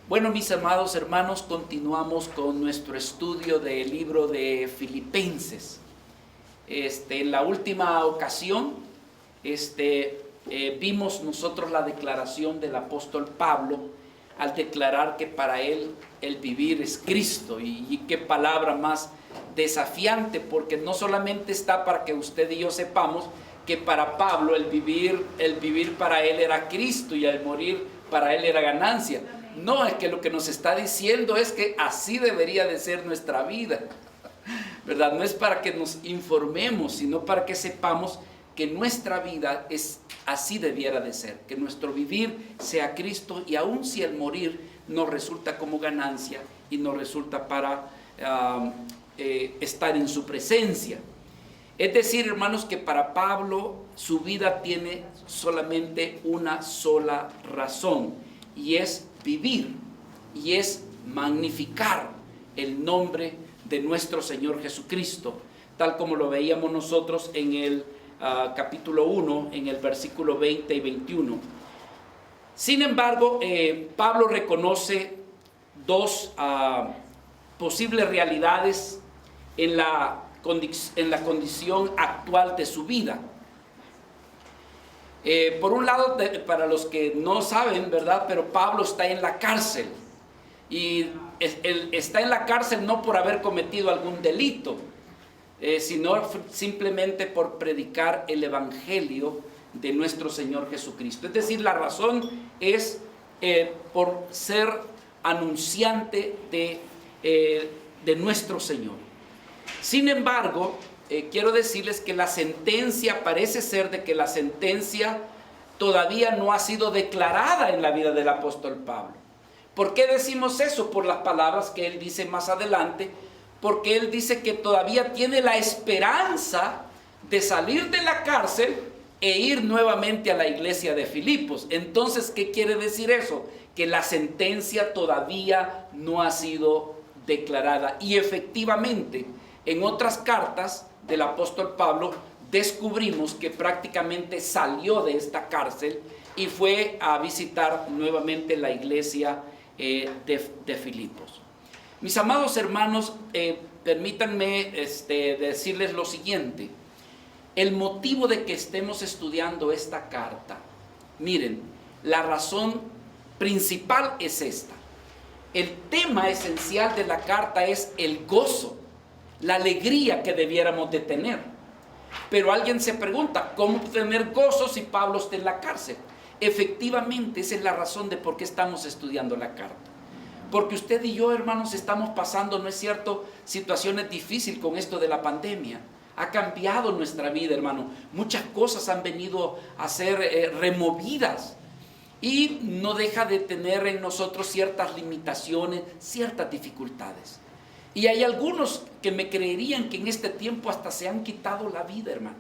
Bueno, mis amados hermanos, continuamos con nuestro estudio del libro de Filipenses. En la última ocasión, vimos nosotros la declaración del apóstol Pablo al declarar que para él el vivir es Cristo. Y qué palabra más desafiante, porque no solamente está para que usted y yo sepamos que para Pablo el vivir para él era Cristo y el morir para él era ganancia. No, es que lo que nos está diciendo es que así debería de ser nuestra vida, ¿verdad? No es para que nos informemos, sino para que sepamos que nuestra vida es así debiera de ser, que nuestro vivir sea Cristo, y aun si el morir nos resulta como ganancia y nos resulta para estar en su presencia. Es decir, hermanos, que para Pablo su vida tiene solamente una sola razón, y es vivir, y es magnificar el nombre de nuestro Señor Jesucristo, tal como lo veíamos nosotros en el capítulo 1, en el versículo 20 y 21. Sin embargo, Pablo reconoce dos posibles realidades en la condición actual de su vida. Por un lado, para los que no saben, ¿verdad? Pero Pablo está en la cárcel, y él está en la cárcel no por haber cometido algún delito, sino simplemente por predicar el evangelio de nuestro Señor Jesucristo. Es decir, la razón es por ser anunciante de nuestro Señor. Sin embargo, quiero decirles que la sentencia, parece ser de que la sentencia todavía no ha sido declarada en la vida del apóstol Pablo. ¿Por qué decimos eso? Por las palabras que él dice más adelante, porque él dice que todavía tiene la esperanza de salir de la cárcel e ir nuevamente a la iglesia de Filipos. Entonces, ¿qué quiere decir eso? Que la sentencia todavía no ha sido declarada. Y efectivamente, en otras cartas del apóstol Pablo descubrimos que prácticamente salió de esta cárcel y fue a visitar nuevamente la iglesia de Filipos. Mis amados hermanos, permítanme decirles lo siguiente. El motivo de que estemos estudiando esta carta, miren, la razón principal es esta. El tema esencial de la carta es el gozo, la alegría que debiéramos de tener. Pero alguien se pregunta, ¿cómo tener gozo si Pablo está en la cárcel? Efectivamente, esa es la razón de por qué estamos estudiando la carta. Porque usted y yo, hermanos, estamos pasando, ¿no es cierto?, situaciones difíciles con esto de la pandemia. Ha cambiado nuestra vida, hermano. Muchas cosas han venido a ser removidas. Y no deja de tener en nosotros ciertas limitaciones, ciertas dificultades. Y hay algunos que me creerían que en este tiempo hasta se han quitado la vida, hermanos.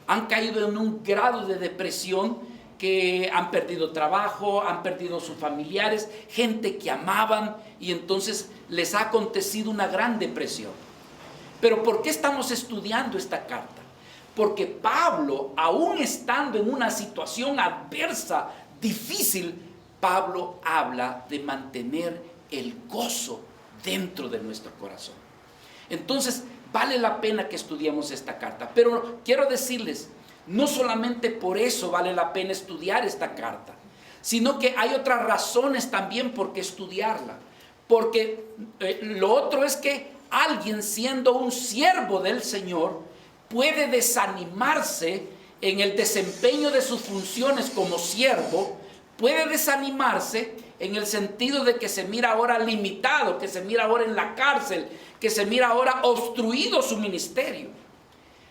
Han caído en un grado de depresión que han perdido trabajo, han perdido sus familiares, gente que amaban, y entonces les ha acontecido una gran depresión. Pero ¿por qué estamos estudiando esta carta? Porque Pablo, aún estando en una situación adversa, difícil, Pablo habla de mantener el gozo dentro de nuestro corazón. Entonces, vale la pena que estudiemos esta carta. Pero quiero decirles, no solamente por eso vale la pena estudiar esta carta, sino que hay otras razones también por qué estudiarla. Porque lo otro es que alguien, siendo un siervo del Señor, puede desanimarse en el desempeño de sus funciones como siervo, puede desanimarse en el sentido de que se mira ahora limitado, que se mira ahora en la cárcel, que se mira ahora obstruido su ministerio.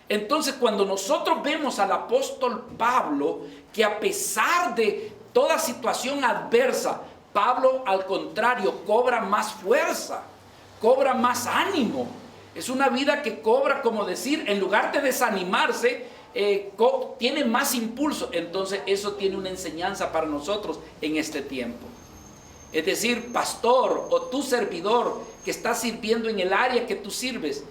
Entonces, cuando nosotros vemos al apóstol Pablo, que a pesar de toda situación adversa, Pablo al contrario cobra más fuerza, cobra más ánimo. Es una vida que cobra, como decir, en lugar de desanimarse, tiene más impulso. Entonces eso tiene una enseñanza para nosotros en este tiempo. Es decir, pastor o tu servidor que está sirviendo en el área que tú sirves,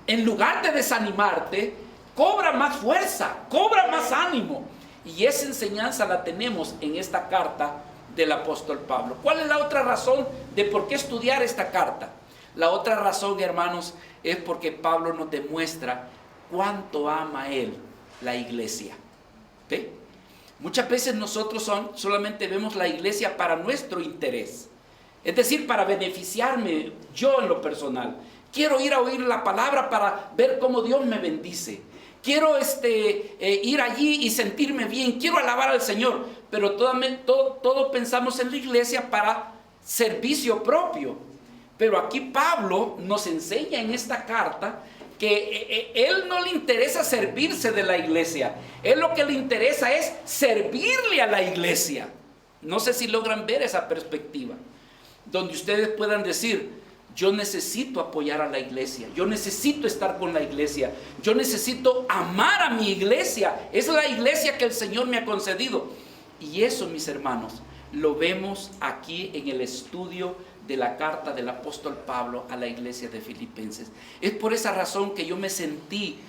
en lugar de desanimarte, cobra más fuerza, cobra más ánimo. Y esa enseñanza la tenemos en esta carta del apóstol Pablo. ¿Cuál es la otra razón de por qué estudiar esta carta? La otra razón, hermanos, es porque Pablo nos demuestra cuánto ama él la iglesia. ¿Sí? Muchas veces nosotros solamente vemos la iglesia para nuestro interés, es decir, para beneficiarme yo en lo personal. Quiero ir a oír la palabra para ver cómo Dios me bendice. Quiero ir allí y sentirme bien. Quiero alabar al Señor. Pero todo pensamos en la iglesia para servicio propio. Pero aquí Pablo nos enseña en esta carta que él no le interesa servirse de la iglesia. Él lo que le interesa es servirle a la iglesia. No sé si logran ver esa perspectiva, donde ustedes puedan decir: yo necesito apoyar a la iglesia, yo necesito estar con la iglesia, yo necesito amar a mi iglesia. Es la iglesia que el Señor me ha concedido. Y eso, mis hermanos, lo vemos aquí en el estudio de la carta del apóstol Pablo a la iglesia de Filipenses. Es por esa razón que yo me sentí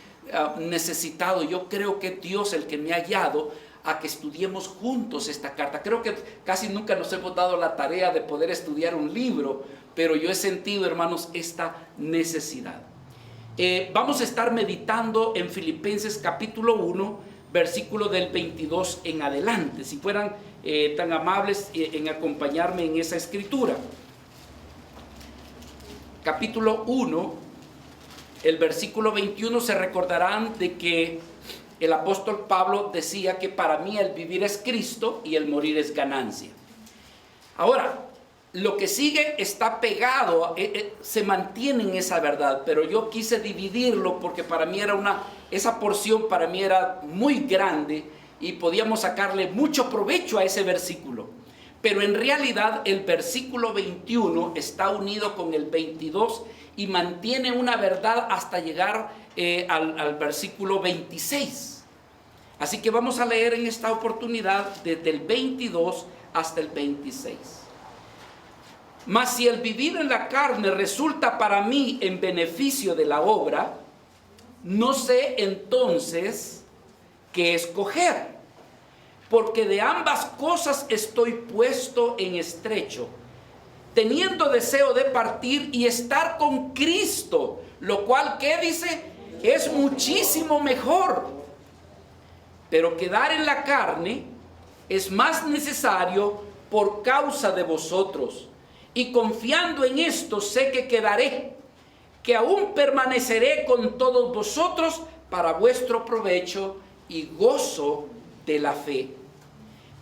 necesitado. Yo creo que Dios el que me ha guiado a que estudiemos juntos esta carta. Creo que casi nunca nos hemos dado la tarea de poder estudiar un libro, pero yo he sentido, hermanos, esta necesidad. Vamos a estar meditando en Filipenses capítulo 1, versículo del 22 en adelante. Si fueran tan amables en acompañarme en esa escritura. Capítulo 1, el versículo 21, se recordarán de que el apóstol Pablo decía que para mí el vivir es Cristo y el morir es ganancia. Ahora, lo que sigue está pegado, se mantiene en esa verdad, pero yo quise dividirlo porque para mí esa porción para mí era muy grande y podíamos sacarle mucho provecho a ese versículo. Pero en realidad el versículo 21 está unido con el 22 y mantiene una verdad hasta llegar al versículo 26. Así que vamos a leer en esta oportunidad desde el 22 hasta el 26. Mas si el vivir en la carne resulta para mí en beneficio de la obra, no sé entonces qué escoger. Porque de ambas cosas estoy puesto en estrecho, teniendo deseo de partir y estar con Cristo, lo cual, ¿qué dice? Es muchísimo mejor. Pero quedar en la carne es más necesario por causa de vosotros. Y confiando en esto sé que quedaré, que aún permaneceré con todos vosotros para vuestro provecho y gozo de la fe,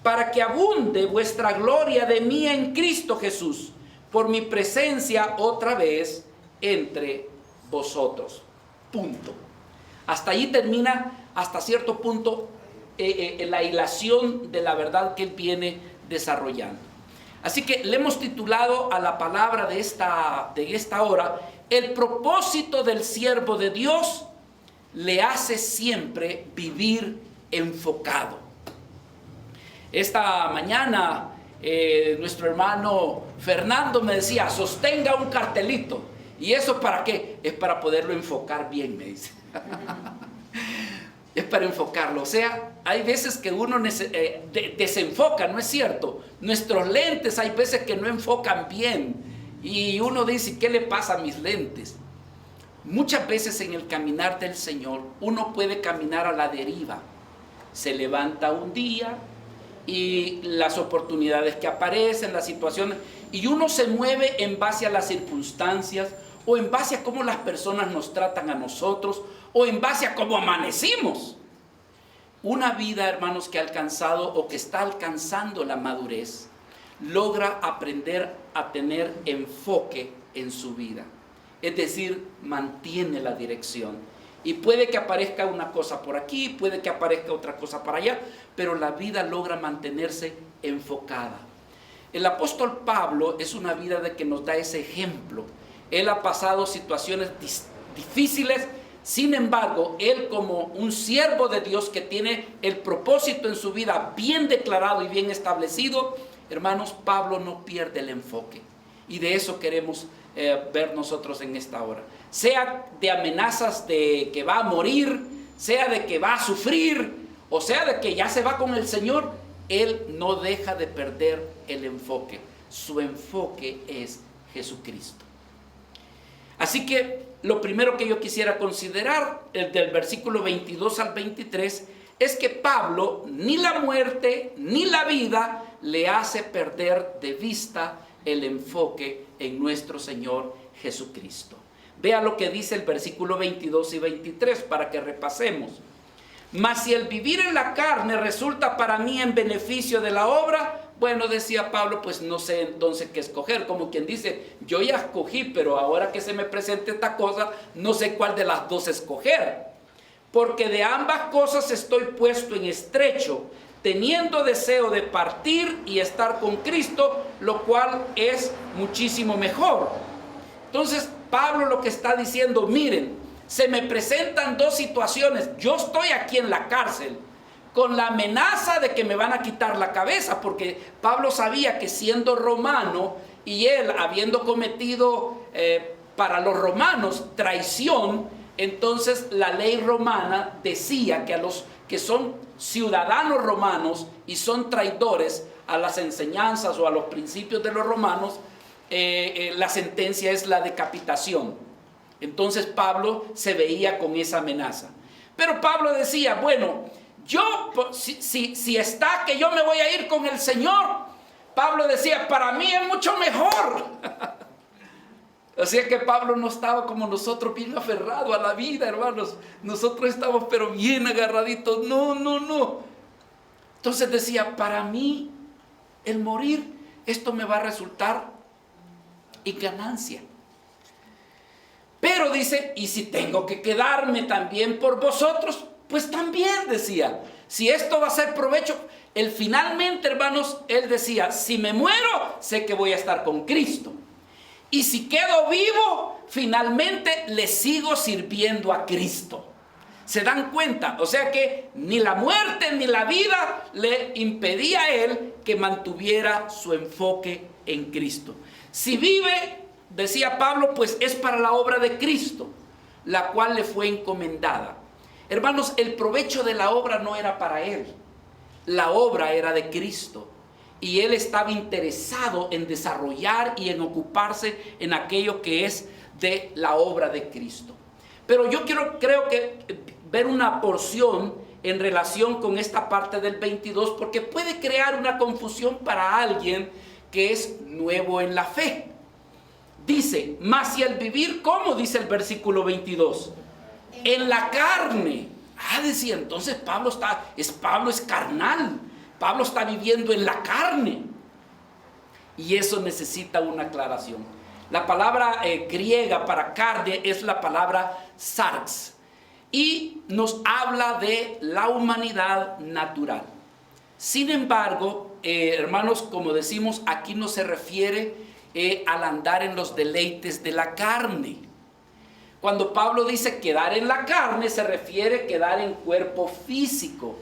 para que abunde vuestra gloria de mí en Cristo Jesús, por mi presencia otra vez entre vosotros. Punto. Hasta ahí termina, hasta cierto punto, la hilación de la verdad que él viene desarrollando. Así que le hemos titulado a la palabra de esta hora: el propósito del siervo de Dios le hace siempre vivir enfocado. Esta mañana nuestro hermano Fernando me decía: sostenga un cartelito. ¿Y eso para qué? Es para poderlo enfocar bien, me dice. Es para enfocarlo. O sea, hay veces que uno desenfoca, ¿no es cierto? Nuestros lentes hay veces que no enfocan bien. Y uno dice: ¿qué le pasa a mis lentes? Muchas veces en el caminar del Señor uno puede caminar a la deriva. Se levanta un día y las oportunidades que aparecen, las situaciones, y uno se mueve en base a las circunstancias, o en base a cómo las personas nos tratan a nosotros, o en base a cómo amanecimos. Una vida, hermanos, que ha alcanzado o que está alcanzando la madurez, logra aprender a tener enfoque en su vida. Es decir, mantiene la dirección. Y puede que aparezca una cosa por aquí, puede que aparezca otra cosa para allá, pero la vida logra mantenerse enfocada. El apóstol Pablo es una vida de que nos da ese ejemplo. Él ha pasado situaciones difíciles, sin embargo, él como un siervo de Dios que tiene el propósito en su vida bien declarado y bien establecido, hermanos, Pablo no pierde el enfoque. Y de eso queremos ver nosotros en esta hora. Sea de amenazas de que va a morir, sea de que va a sufrir, o sea de que ya se va con el Señor, él no deja de perder el enfoque. Su enfoque es Jesucristo. Así que lo primero que yo quisiera considerar, del versículo 22 al 23, es que Pablo, ni la muerte ni la vida le hace perder de vista el enfoque en nuestro Señor Jesucristo. Vea lo que dice el versículo 22 y 23 para que repasemos. Mas si el vivir en la carne resulta para mí en beneficio de la obra, bueno, decía Pablo, pues no sé entonces qué escoger. Como quien dice, yo ya escogí, pero ahora que se me presente esta cosa, no sé cuál de las dos escoger. Porque de ambas cosas estoy puesto en estrecho, teniendo deseo de partir y estar con Cristo, lo cual es muchísimo mejor. Entonces Pablo lo que está diciendo, miren, se me presentan dos situaciones. Yo estoy aquí en la cárcel con la amenaza de que me van a quitar la cabeza, porque Pablo sabía que siendo romano y él habiendo cometido para los romanos traición, entonces la ley romana decía que a los que son ciudadanos romanos y son traidores a las enseñanzas o a los principios de los romanos, la sentencia es la decapitación. Entonces Pablo se veía con esa amenaza. Pero Pablo decía, bueno, yo, si está que yo me voy a ir con el Señor, Pablo decía, para mí es mucho mejor. O sea que Pablo no estaba como nosotros, bien aferrado a la vida, hermanos. Nosotros estamos pero bien agarraditos. No. Entonces decía, para mí el morir, esto me va a resultar en ganancia. Pero dice, y si tengo que quedarme también por vosotros, pues también decía, si esto va a ser provecho. Él finalmente, hermanos, él decía, si me muero, sé que voy a estar con Cristo. Y si quedo vivo, finalmente le sigo sirviendo a Cristo. ¿Se dan cuenta? O sea que ni la muerte ni la vida le impedía a él que mantuviera su enfoque en Cristo. Si vive, decía Pablo, pues es para la obra de Cristo, la cual le fue encomendada. Hermanos, el provecho de la obra no era para él. La obra era de Cristo. Y él estaba interesado en desarrollar y en ocuparse en aquello que es de la obra de Cristo. Pero yo creo que ver una porción en relación con esta parte del 22, porque puede crear una confusión para alguien que es nuevo en la fe. Dice, mas si el vivir, ¿cómo dice el versículo 22? En la carne. Decía, entonces Pablo es carnal. Pablo está viviendo en la carne. Y eso necesita una aclaración. La palabra griega para carne es la palabra sarx. Y nos habla de la humanidad natural. Sin embargo, hermanos, como decimos, aquí no se refiere al andar en los deleites de la carne. Cuando Pablo dice quedar en la carne, se refiere a quedar en cuerpo físico.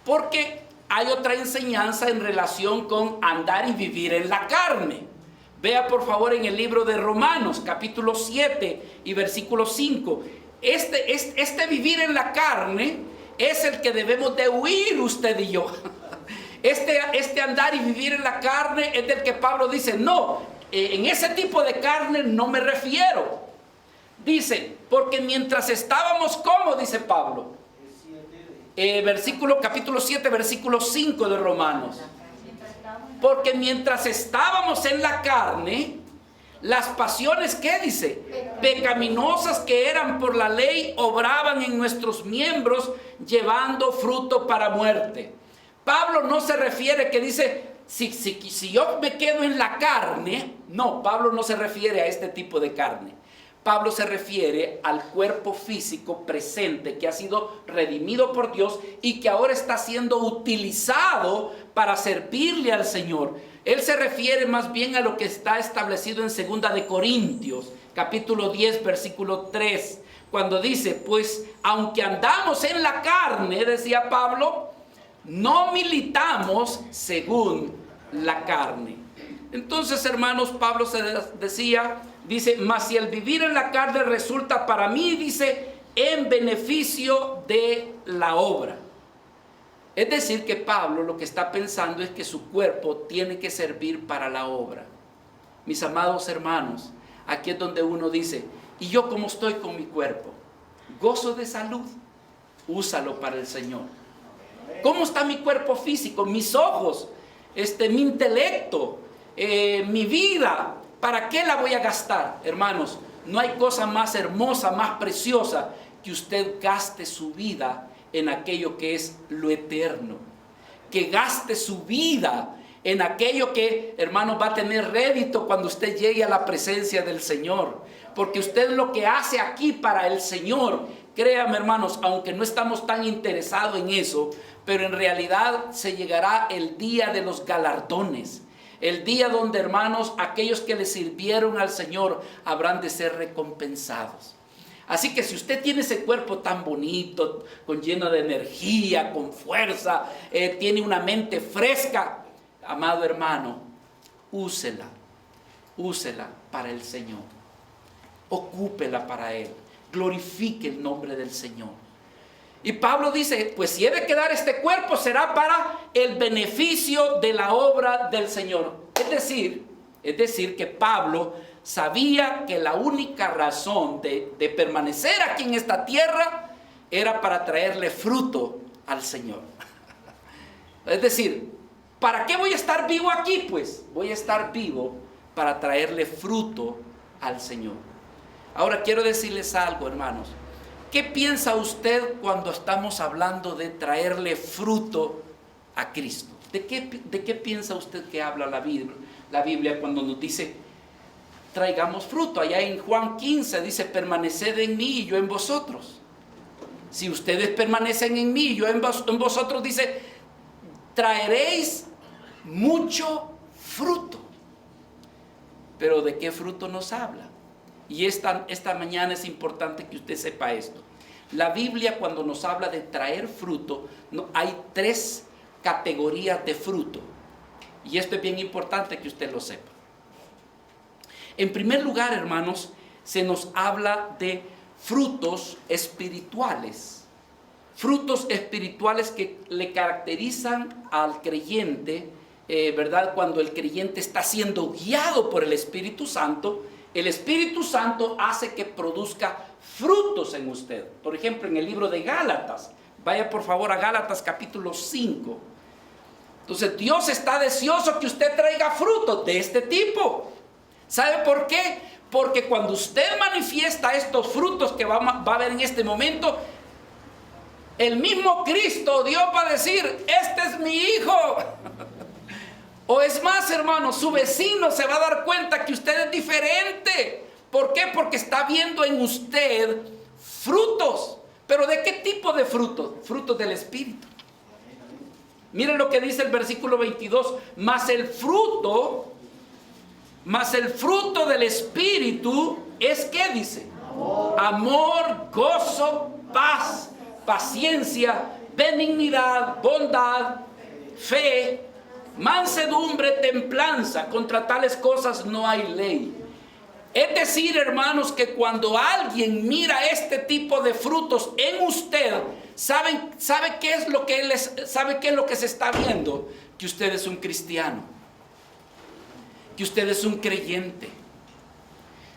Porque hay otra enseñanza en relación con andar y vivir en la carne. Vea por favor en el libro de Romanos, capítulo 7 y versículo 5. Este vivir en la carne es el que debemos de huir usted y yo. Este andar y vivir en la carne es del que Pablo dice, no, en ese tipo de carne no me refiero. Dice, porque mientras estábamos, ¿cómo dice Pablo? Capítulo 7, versículo 5 de Romanos. Porque mientras estábamos en la carne, las pasiones, ¿qué dice? Pecaminosas que eran por la ley, obraban en nuestros miembros, llevando fruto para muerte. Pablo no se refiere que dice, si yo me quedo en la carne, no, Pablo no se refiere a este tipo de carne. Pablo se refiere al cuerpo físico presente que ha sido redimido por Dios y que ahora está siendo utilizado para servirle al Señor. Él se refiere más bien a lo que está establecido en 2 de Corintios, capítulo 10, versículo 3, cuando dice, pues aunque andamos en la carne, decía Pablo, no militamos según la carne. Entonces, hermanos, Pablo dice, mas si el vivir en la carne resulta para mí, dice, en beneficio de la obra. Es decir, que Pablo lo que está pensando es que su cuerpo tiene que servir para la obra. Mis amados hermanos, aquí es donde uno dice, ¿y yo cómo estoy con mi cuerpo? Gozo de salud, úsalo para el Señor. ¿Cómo está mi cuerpo físico? Mis ojos, mi intelecto, mi vida, ¿para qué la voy a gastar? Hermanos, no hay cosa más hermosa, más preciosa que usted gaste su vida en aquello que es lo eterno. Que gaste su vida en aquello que, hermanos, va a tener rédito cuando usted llegue a la presencia del Señor. Porque usted lo que hace aquí para el Señor, créame, hermanos, aunque no estamos tan interesados en eso, pero en realidad se llegará el día de los galardones. El día donde, hermanos, aquellos que le sirvieron al Señor habrán de ser recompensados. Así que si usted tiene ese cuerpo tan bonito, con lleno de energía, con fuerza, tiene una mente fresca, amado hermano, úsela para el Señor. Ocúpela para Él. Glorifique el nombre del Señor. Y Pablo dice, pues si he de quedar este cuerpo será para el beneficio de la obra del Señor. Es decir que Pablo sabía que la única razón de permanecer aquí en esta tierra era para traerle fruto al Señor. Es decir, ¿para qué voy a estar vivo aquí? Pues voy a estar vivo para traerle fruto al Señor. Ahora quiero decirles algo, hermanos. ¿Qué piensa usted cuando estamos hablando de traerle fruto a Cristo? ¿De qué piensa usted que habla la Biblia cuando nos dice traigamos fruto? Allá en Juan 15 dice, permaneced en mí y yo en vosotros. Si ustedes permanecen en mí y yo en vosotros, dice, traeréis mucho fruto. Pero ¿de qué fruto nos habla? Y esta mañana es importante que usted sepa esto. La Biblia, cuando nos habla de traer fruto, hay 3 categorías de fruto. Y esto es bien importante que usted lo sepa. En primer lugar, hermanos, se nos habla de frutos espirituales. Frutos espirituales que le caracterizan al creyente, ¿verdad? Cuando el creyente está siendo guiado por el Espíritu Santo, el Espíritu Santo hace que produzca frutos en usted. Por ejemplo, en el libro de Gálatas, vaya por favor a Gálatas capítulo 5. Entonces Dios está deseoso que usted traiga frutos de este tipo. ¿Sabe por qué? Porque cuando usted manifiesta estos frutos que va a ver en este momento, el mismo Cristo, Dios va a decir, este es mi hijo. O es más, hermano, su vecino se va a dar cuenta que usted es diferente. ¿Por qué? Porque está viendo en usted frutos. ¿Pero de qué tipo de frutos? Frutos del Espíritu. Miren lo que dice el versículo 22. Mas el fruto del Espíritu es, ¿qué dice? Amor, gozo, paz, paciencia, benignidad, bondad, fe, mansedumbre, templanza. Contra tales cosas no hay ley. Es decir, hermanos, que cuando alguien mira este tipo de frutos en usted, ¿sabe qué es lo que sabe qué es lo que se está viendo? Que usted es un cristiano, que usted es un creyente.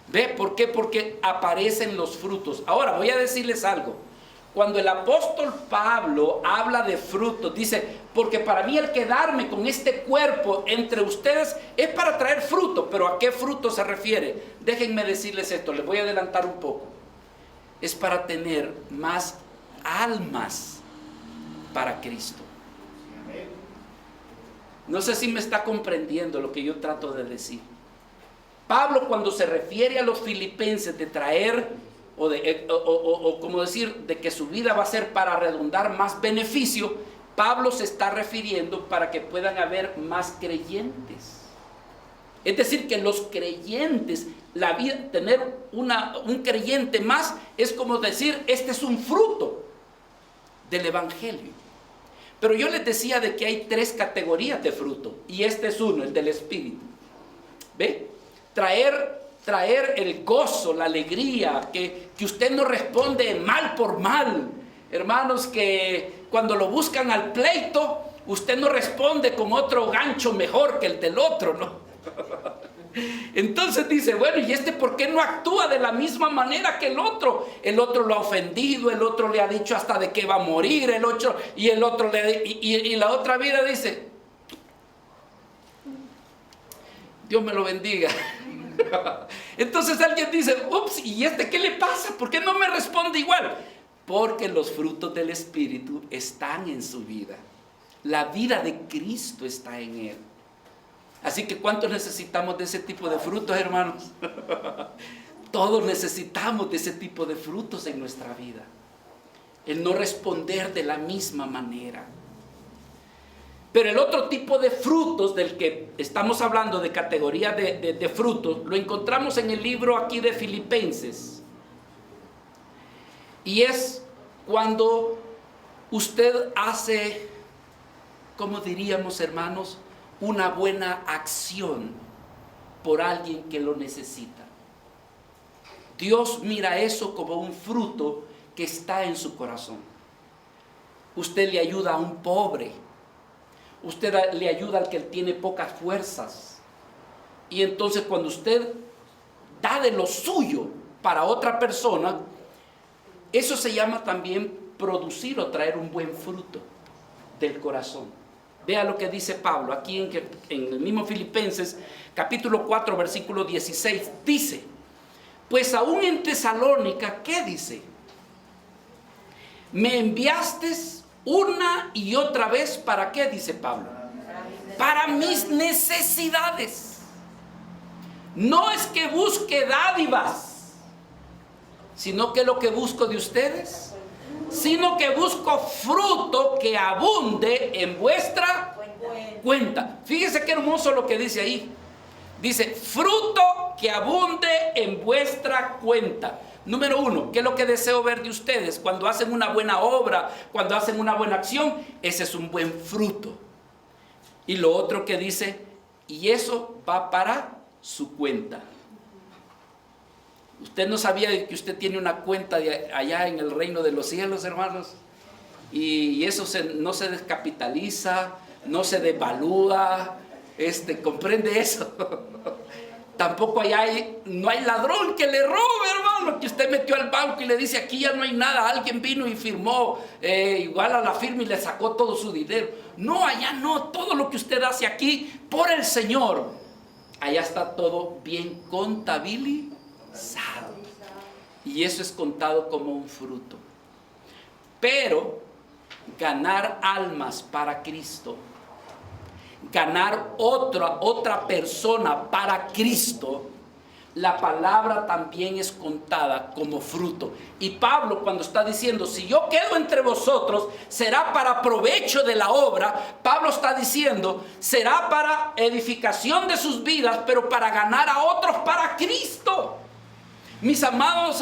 ¿Ve? ¿Por qué? Porque aparecen los frutos. Ahora voy a decirles algo. Cuando el apóstol Pablo habla de frutos, dice, porque para mí el quedarme con este cuerpo entre ustedes es para traer fruto. ¿Pero a qué fruto se refiere? Déjenme decirles esto, les voy a adelantar un poco. Es para tener más almas para Cristo. No sé si me está comprendiendo lo que yo trato de decir. Pablo, cuando se refiere a los filipenses de traer o como decir, de que su vida va a ser para redundar más beneficio, Pablo se está refiriendo para que puedan haber más creyentes. Es decir, que los creyentes, la vida, tener un creyente más, es como decir, este es un fruto del Evangelio. Pero yo les decía de que hay 3 categorías de fruto, y este es uno, el del Espíritu. ¿Ve? Traer el gozo, la alegría, que usted no responde mal por mal, hermanos, que cuando lo buscan al pleito, usted no responde con otro gancho mejor que el del otro, ¿no? Entonces dice, bueno, ¿y este por qué no actúa de la misma manera que el otro? El otro lo ha ofendido, el otro le ha dicho hasta de que va a morir, el otro, y la otra vida dice, Dios me lo bendiga. Entonces alguien dice, ups, ¿y este qué le pasa? ¿Por qué no me responde igual? Porque los frutos del Espíritu están en su vida. La vida de Cristo está en él. Así que ¿cuántos necesitamos de ese tipo de frutos, hermanos? Todos necesitamos de ese tipo de frutos en nuestra vida. El no responder de la misma manera. Pero el otro tipo de frutos del que estamos hablando, de categoría de frutos, lo encontramos en el libro aquí de Filipenses. Y es cuando usted hace, ¿cómo diríamos, hermanos? Una buena acción por alguien que lo necesita. Dios mira eso como un fruto que está en su corazón. Usted le ayuda a un pobre. Usted le ayuda al que tiene pocas fuerzas. Y entonces cuando usted da de lo suyo para otra persona, eso se llama también producir o traer un buen fruto del corazón. Vea lo que dice Pablo aquí en el mismo Filipenses capítulo 4 versículo 16. Dice, pues aún en Tesalónica, ¿qué dice? Me enviaste una y otra vez, ¿para qué? Dice Pablo. Para mis necesidades. No es que busque dádivas, sino que lo que busco de ustedes, sino que busco fruto que abunde en vuestra cuenta. Fíjese qué hermoso lo que dice ahí. Dice, fruto que abunde en vuestra cuenta. Número uno, ¿qué es lo que deseo ver de ustedes? Cuando hacen una buena obra, cuando hacen una buena acción, ese es un buen fruto. Y lo otro que dice, y eso va para su cuenta. Usted no sabía que usted tiene una cuenta allá en el reino de los cielos, hermanos. Y eso no se descapitaliza, no se devalúa. ¿Comprende eso? Tampoco no hay ladrón que le robe, hermano. Que usted metió al banco y le dice, aquí ya no hay nada. Alguien vino y firmó igual a la firma y le sacó todo su dinero. No, allá no. Todo lo que usted hace aquí por el Señor, allá está todo bien contabilizado. Y eso es contado como un fruto. Pero ganar almas para Cristo, ganar otra persona para Cristo, la palabra también es contada como fruto. Y Pablo, cuando está diciendo, si yo quedo entre vosotros, será para provecho de la obra, Pablo está diciendo, será para edificación de sus vidas, pero para ganar a otros para Cristo. Mis amados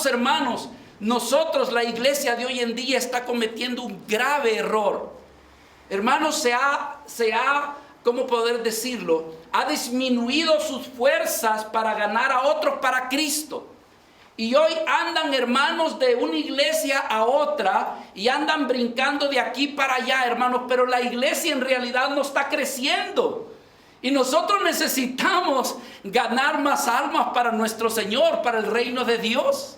hermanos, nosotros, la iglesia de hoy en día, está cometiendo un grave error. Hermanos, se ha, ¿cómo poder decirlo? Ha disminuido sus fuerzas para ganar a otros para Cristo. Y hoy andan, hermanos, de una iglesia a otra y andan brincando de aquí para allá, hermanos, pero la iglesia en realidad no está creciendo. Y nosotros necesitamos ganar más almas para nuestro Señor, para el reino de Dios.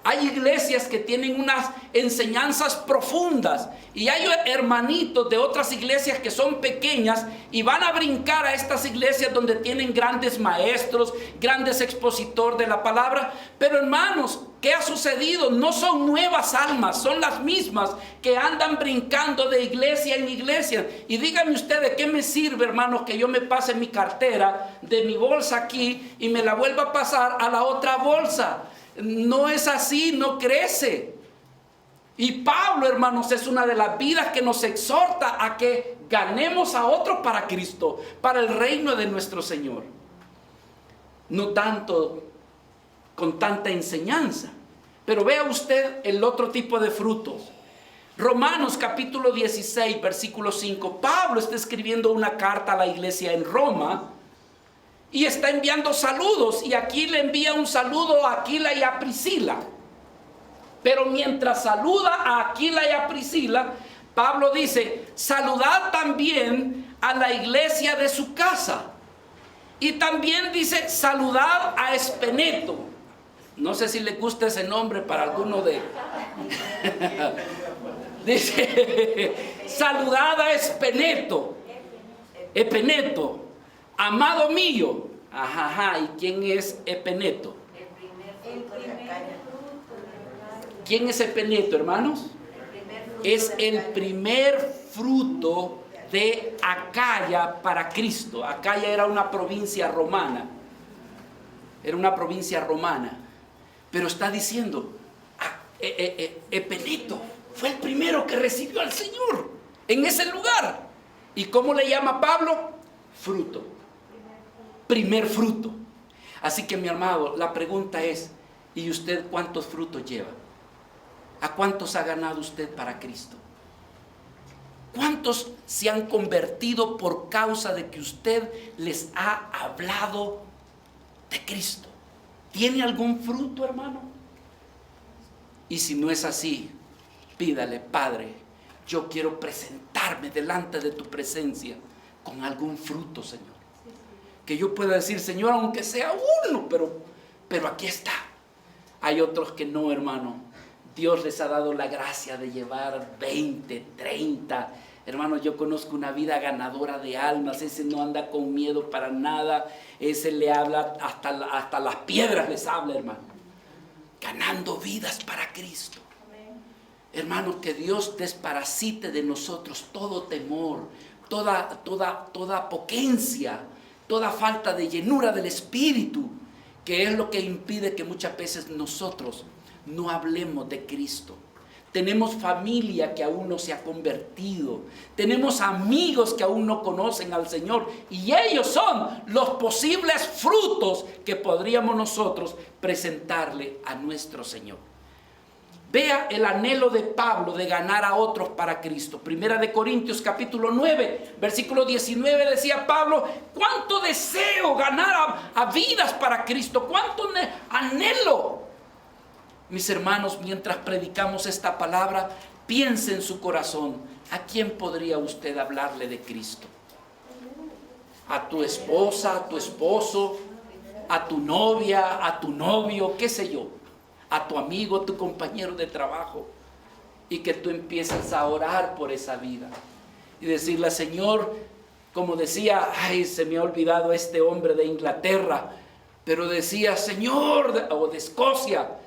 Hay iglesias que tienen unas enseñanzas profundas y hay hermanitos de otras iglesias que son pequeñas y van a brincar a estas iglesias donde tienen grandes maestros, grandes expositores de la palabra. Pero hermanos, ¿qué ha sucedido? No son nuevas almas, son las mismas que andan brincando de iglesia en iglesia. Y díganme ustedes, ¿qué me sirve, hermanos, que yo me pase mi cartera de mi bolsa aquí y me la vuelva a pasar a la otra bolsa? No es así, no crece. Y Pablo, hermanos, es una de las vidas que nos exhorta a que ganemos a otros para Cristo, para el reino de nuestro Señor. No tanto con tanta enseñanza, pero vea usted el otro tipo de frutos. Romanos capítulo 16, versículo 5. Pablo está escribiendo una carta a la iglesia en Roma y está enviando saludos, y aquí le envía un saludo a Aquila y a Priscila. Pero mientras saluda a Aquila y a Priscila, Pablo dice, saludad también a la iglesia de su casa. Y también dice, saludad a Espeneto. No sé si le gusta ese nombre para alguno de... Dice, saludad a Espeneto. Epeneto, amado mío. Ajá, ¿y quién es Epeneto? ¿Quién es Epeneto, hermanos? Es el primer fruto de Acaya para Cristo. Acaya era una provincia romana. Era una provincia romana. Pero está diciendo, Epeneto fue el primero que recibió al Señor en ese lugar. ¿Y cómo le llama Pablo? Fruto. Primer fruto. Así que mi amado, la pregunta es, ¿y usted cuántos frutos lleva? ¿A cuántos ha ganado usted para Cristo? ¿Cuántos se han convertido por causa de que usted les ha hablado de Cristo? ¿Tiene algún fruto, hermano? Y si no es así, pídale, Padre, yo quiero presentarme delante de tu presencia con algún fruto, Señor. Que yo pueda decir, Señor, aunque sea uno, pero aquí está. Hay otros que no, hermano. Dios les ha dado la gracia de llevar 20, 30. Hermano, yo conozco una vida ganadora de almas. Ese no anda con miedo para nada. Ese le habla, hasta las piedras les habla, hermano. Ganando vidas para Cristo. Hermano, que Dios desparasite de nosotros todo temor, toda potencia, toda falta de llenura del Espíritu, que es lo que impide que muchas veces nosotros no hablemos de Cristo. Tenemos familia que aún no se ha convertido. Tenemos amigos que aún no conocen al Señor. Y ellos son los posibles frutos que podríamos nosotros presentarle a nuestro Señor. Vea el anhelo de Pablo de ganar a otros para Cristo. Primera de Corintios capítulo 9, versículo 19 decía Pablo, cuánto deseo ganar a vidas para Cristo, cuánto anhelo. Mis hermanos, mientras predicamos esta palabra, piense en su corazón, ¿a quién podría usted hablarle de Cristo? ¿A tu esposa, a tu esposo, a tu novia, a tu novio, qué sé yo? A tu amigo, a tu compañero de trabajo, y que tú empieces a orar por esa vida y decirle, Señor, como decía, ay, se me ha olvidado este hombre de Inglaterra, pero decía, Señor, o de Escocia,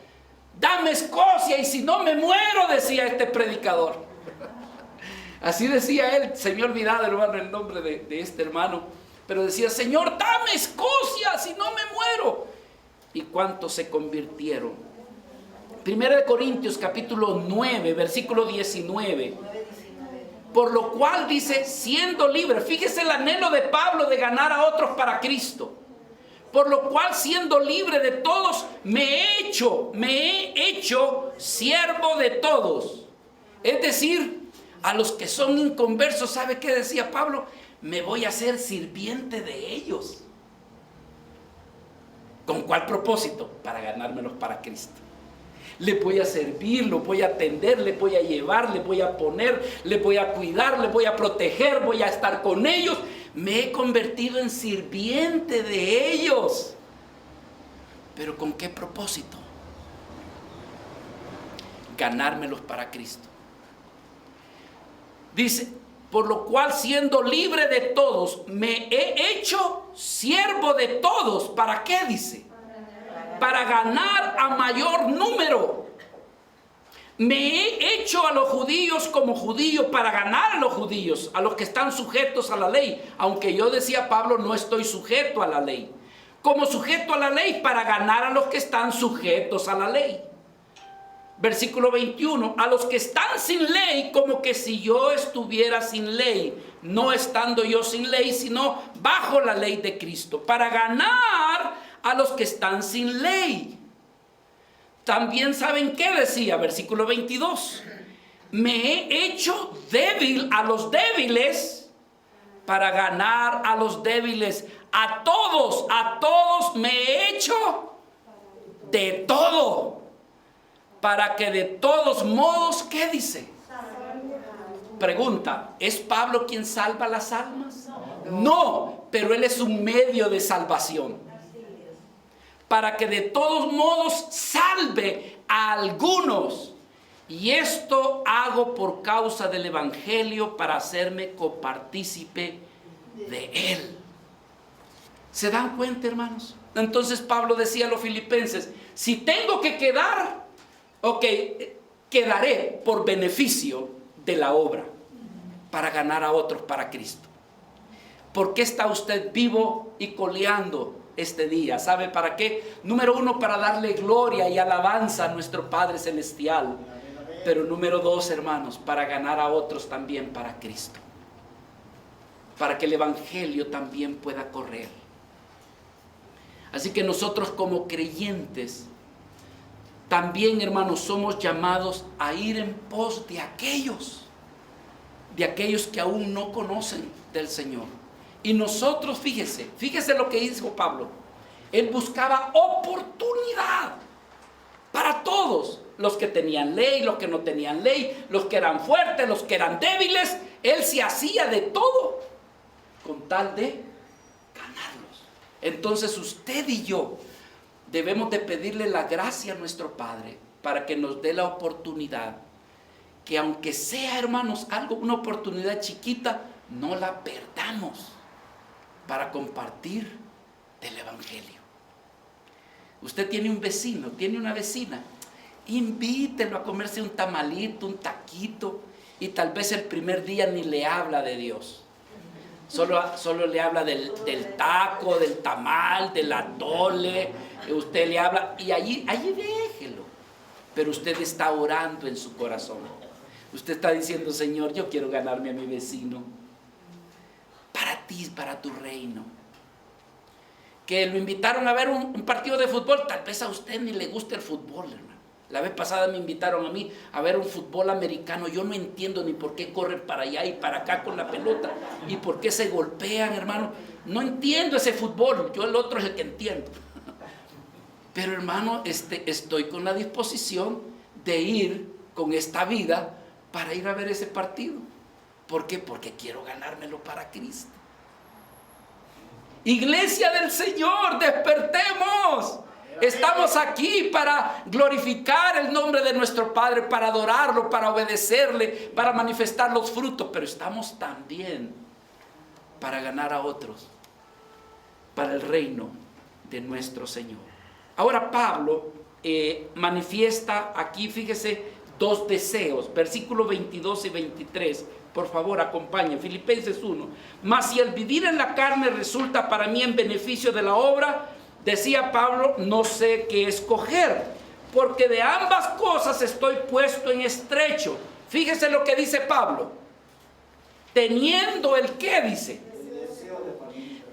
dame Escocia y si no me muero, decía este predicador. Así decía él, se me ha olvidado, hermano, el nombre de este hermano, pero decía, Señor, dame Escocia si no me muero. ¿Y cuántos se convirtieron? Primera de Corintios capítulo 9, versículo 19. Por lo cual dice, siendo libre, fíjese el anhelo de Pablo de ganar a otros para Cristo. Por lo cual, siendo libre de todos, me he hecho siervo de todos. Es decir, a los que son inconversos, ¿sabe qué decía Pablo? Me voy a hacer sirviente de ellos. ¿Con cuál propósito? Para ganármelos para Cristo. Le voy a servir, lo voy a atender, le voy a llevar, le voy a poner, le voy a cuidar, le voy a proteger, voy a estar con ellos. Me he convertido en sirviente de ellos. ¿Pero con qué propósito? Ganármelos para Cristo. Dice, por lo cual siendo libre de todos, me he hecho siervo de todos. ¿Para qué dice? Para ganar a mayor número. Me he hecho a los judíos como judío para ganar a los judíos, a los que están sujetos a la ley. Aunque yo decía Pablo, no estoy sujeto a la ley. Como sujeto a la ley para ganar a los que están sujetos a la ley. Versículo 21, a los que están sin ley, como que si yo estuviera sin ley, no estando yo sin ley, sino bajo la ley de Cristo, para ganar a los que están sin ley. También saben qué decía, versículo 22, me he hecho débil a los débiles, para ganar a los débiles. A todos me he hecho de todo, para que de todos modos, ¿qué dice? Pregunta, ¿es Pablo quien salva las almas? No, pero él es un medio de salvación. Para que de todos modos salve a algunos. Y esto hago por causa del evangelio, para hacerme copartícipe de él. ¿Se dan cuenta, hermanos? Entonces Pablo decía a los filipenses, si tengo que quedar, ok, quedaré por beneficio de la obra, para ganar a otros para Cristo. ¿Por qué está usted vivo y coleando este día? ¿Sabe para qué? Número uno, para darle gloria y alabanza a nuestro Padre Celestial. Pero número dos, hermanos, para ganar a otros también para Cristo. Para que el evangelio también pueda correr. Así que nosotros como creyentes, también, hermanos, somos llamados a ir en pos de aquellos que aún no conocen del Señor. Y nosotros, fíjese lo que dijo Pablo. Él buscaba oportunidad para todos, los que tenían ley, los que no tenían ley, los que eran fuertes, los que eran débiles. Él se hacía de todo con tal de ganarlos. Entonces usted y yo debemos de pedirle la gracia a nuestro Padre para que nos dé la oportunidad, que aunque sea, hermanos, una oportunidad chiquita, no la perdamos para compartir del evangelio. Usted tiene un vecino, tiene una vecina, invítelo a comerse un tamalito, un taquito, y tal vez el primer día ni le habla de Dios. Solo le habla del taco, del tamal, del atole. Usted le habla y allí déjelo. Pero usted está orando en su corazón. Usted está diciendo, Señor, yo quiero ganarme a mi vecino. Para ti, para tu reino. Que lo invitaron a ver un partido de fútbol. Tal vez a usted ni le gusta el fútbol, hermano. La vez pasada me invitaron a mí a ver un fútbol americano. Yo no entiendo ni por qué corren para allá y para acá con la pelota y por qué se golpean, hermano. No entiendo ese fútbol. Yo el otro es el que entiendo. Pero, hermano, estoy con la disposición de ir con esta vida para ir a ver ese partido. ¿Por qué? Porque quiero ganármelo para Cristo. Iglesia del Señor, despertemos. Estamos aquí para glorificar el nombre de nuestro Padre, para adorarlo, para obedecerle, para manifestar los frutos, pero estamos también para ganar a otros, para el reino de nuestro Señor. Ahora Pablo manifiesta aquí, fíjese, dos deseos, versículos 22 y 23. Por favor, acompañen, Filipenses 1. Mas si el vivir en la carne resulta para mí en beneficio de la obra, decía Pablo, no sé qué escoger, porque de ambas cosas estoy puesto en estrecho. Fíjese lo que dice Pablo. Teniendo el qué dice.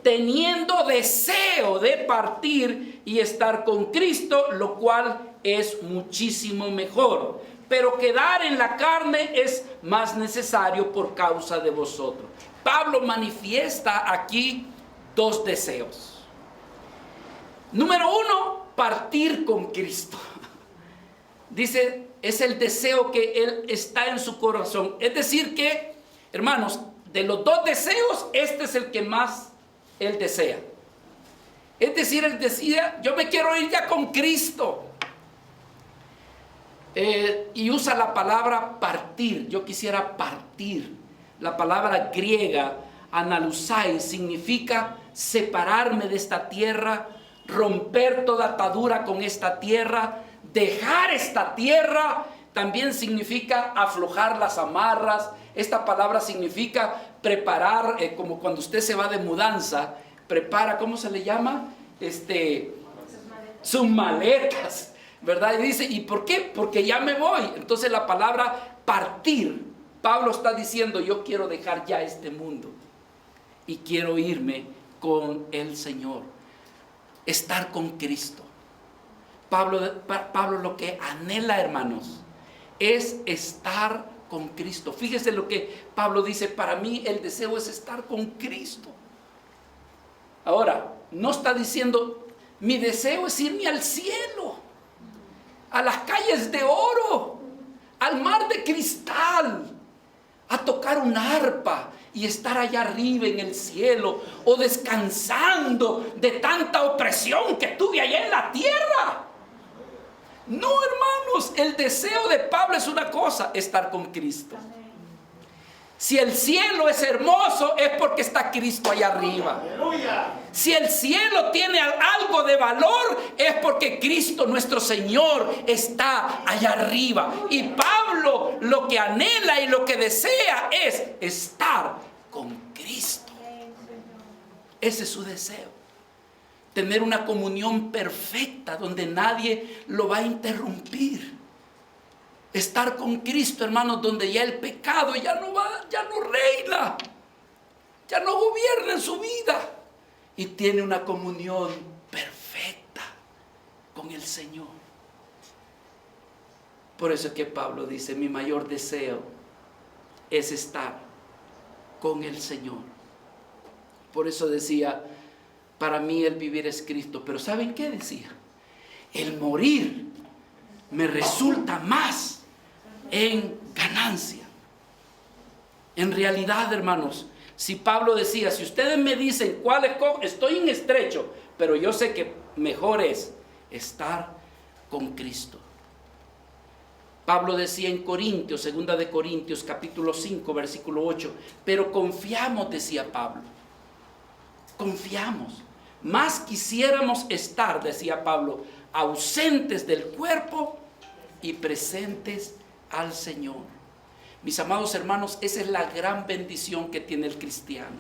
Teniendo deseo de partir y estar con Cristo, lo cual es muchísimo mejor. Pero quedar en la carne es más necesario por causa de vosotros. Pablo manifiesta aquí dos deseos. Número uno, partir con Cristo. Dice, es el deseo que él está en su corazón. Es decir que, hermanos, de los dos deseos, este es el que más él desea. Es decir, él decía, yo me quiero ir ya con Cristo. Y usa la palabra partir. Yo quisiera partir. La palabra griega, analusai, significa separarme de esta tierra, romper toda atadura con esta tierra, dejar esta tierra. También significa aflojar las amarras. Esta palabra significa preparar, como cuando usted se va de mudanza, prepara, ¿cómo se le llama? Sus maletas, ¿verdad? Y dice, ¿y por qué? Porque ya me voy. Entonces la palabra partir, Pablo está diciendo, yo quiero dejar ya este mundo y quiero irme con el Señor, estar con Cristo. Pablo lo que anhela, hermanos, es estar con Cristo. Fíjese lo que Pablo dice, para mí el deseo es estar con Cristo. Ahora, no está diciendo, mi deseo es irme al cielo. a las calles de oro, al mar de cristal, a tocar un arpa y estar allá arriba en el cielo, o descansando de tanta opresión que tuve allá en la tierra. No, hermanos, el deseo de Pablo es una cosa: estar con Cristo. Si el cielo es hermoso, es porque está Cristo allá arriba. Si el cielo tiene algo de valor, es porque Cristo nuestro Señor está allá arriba. Y Pablo lo que anhela y lo que desea es estar con Cristo. Ese es su deseo. Tener una comunión perfecta donde nadie lo va a interrumpir. Estar con Cristo, hermanos, donde ya el pecado ya no reina, ya no gobierna en su vida, y tiene una comunión perfecta con el Señor. Por eso es que Pablo dice: mi mayor deseo es estar con el Señor. Por eso decía: para mí el vivir es Cristo. Pero ¿saben qué decía? El morir me resulta más en ganancia. En realidad, hermanos, si Pablo decía: si ustedes me dicen cuál es, estoy en estrecho, pero yo sé que mejor es estar con Cristo. Pablo decía en Corintios, 2 de Corintios capítulo 5 versículo 8, pero confiamos, decía Pablo, confiamos, más quisiéramos estar, decía Pablo, ausentes del cuerpo y presentes al Señor. Mis amados hermanos, esa es la gran bendición que tiene el cristiano.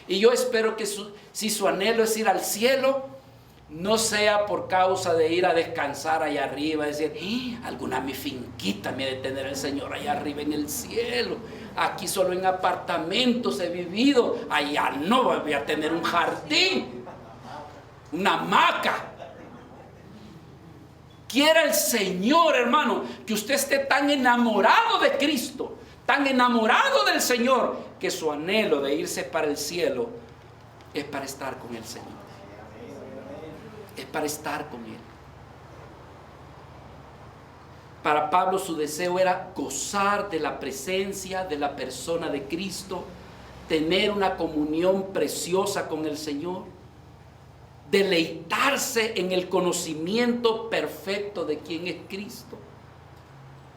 Y yo espero que si su anhelo es ir al cielo, no sea por causa de ir a descansar allá arriba, decir: alguna mi finquita me ha de tener el Señor allá arriba en el cielo. Aquí solo en apartamentos he vivido, allá no voy a tener un jardín, una hamaca. Quiera el Señor, hermano, que usted esté tan enamorado de Cristo, tan enamorado del Señor, que su anhelo de irse para el cielo es para estar con el Señor. Es para estar con Él. Para Pablo su deseo era gozar de la presencia de la persona de Cristo, tener una comunión preciosa con el Señor, deleitarse en el conocimiento perfecto de quién es Cristo.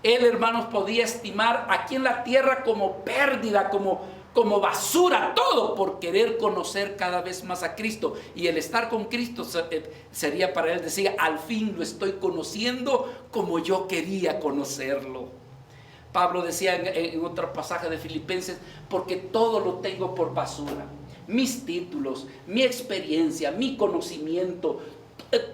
Él, hermanos, podía estimar aquí en la tierra como pérdida, como basura, todo por querer conocer cada vez más a Cristo. Y el estar con Cristo sería para él, decía: al fin lo estoy conociendo como yo quería conocerlo. Pablo decía en otro pasaje de Filipenses: porque todo lo tengo por basura. Mis títulos, mi experiencia, mi conocimiento,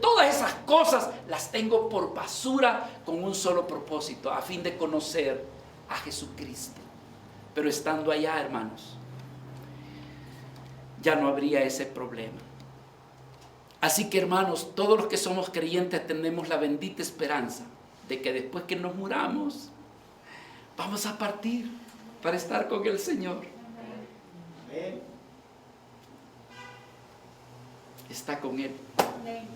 todas esas cosas las tengo por basura con un solo propósito, a fin de conocer a Jesucristo. Pero estando allá, hermanos, ya no habría ese problema. Así que, hermanos, todos los que somos creyentes tenemos la bendita esperanza de que después que nos muramos, vamos a partir para estar con el Señor. Amén. Está con Él. Amén.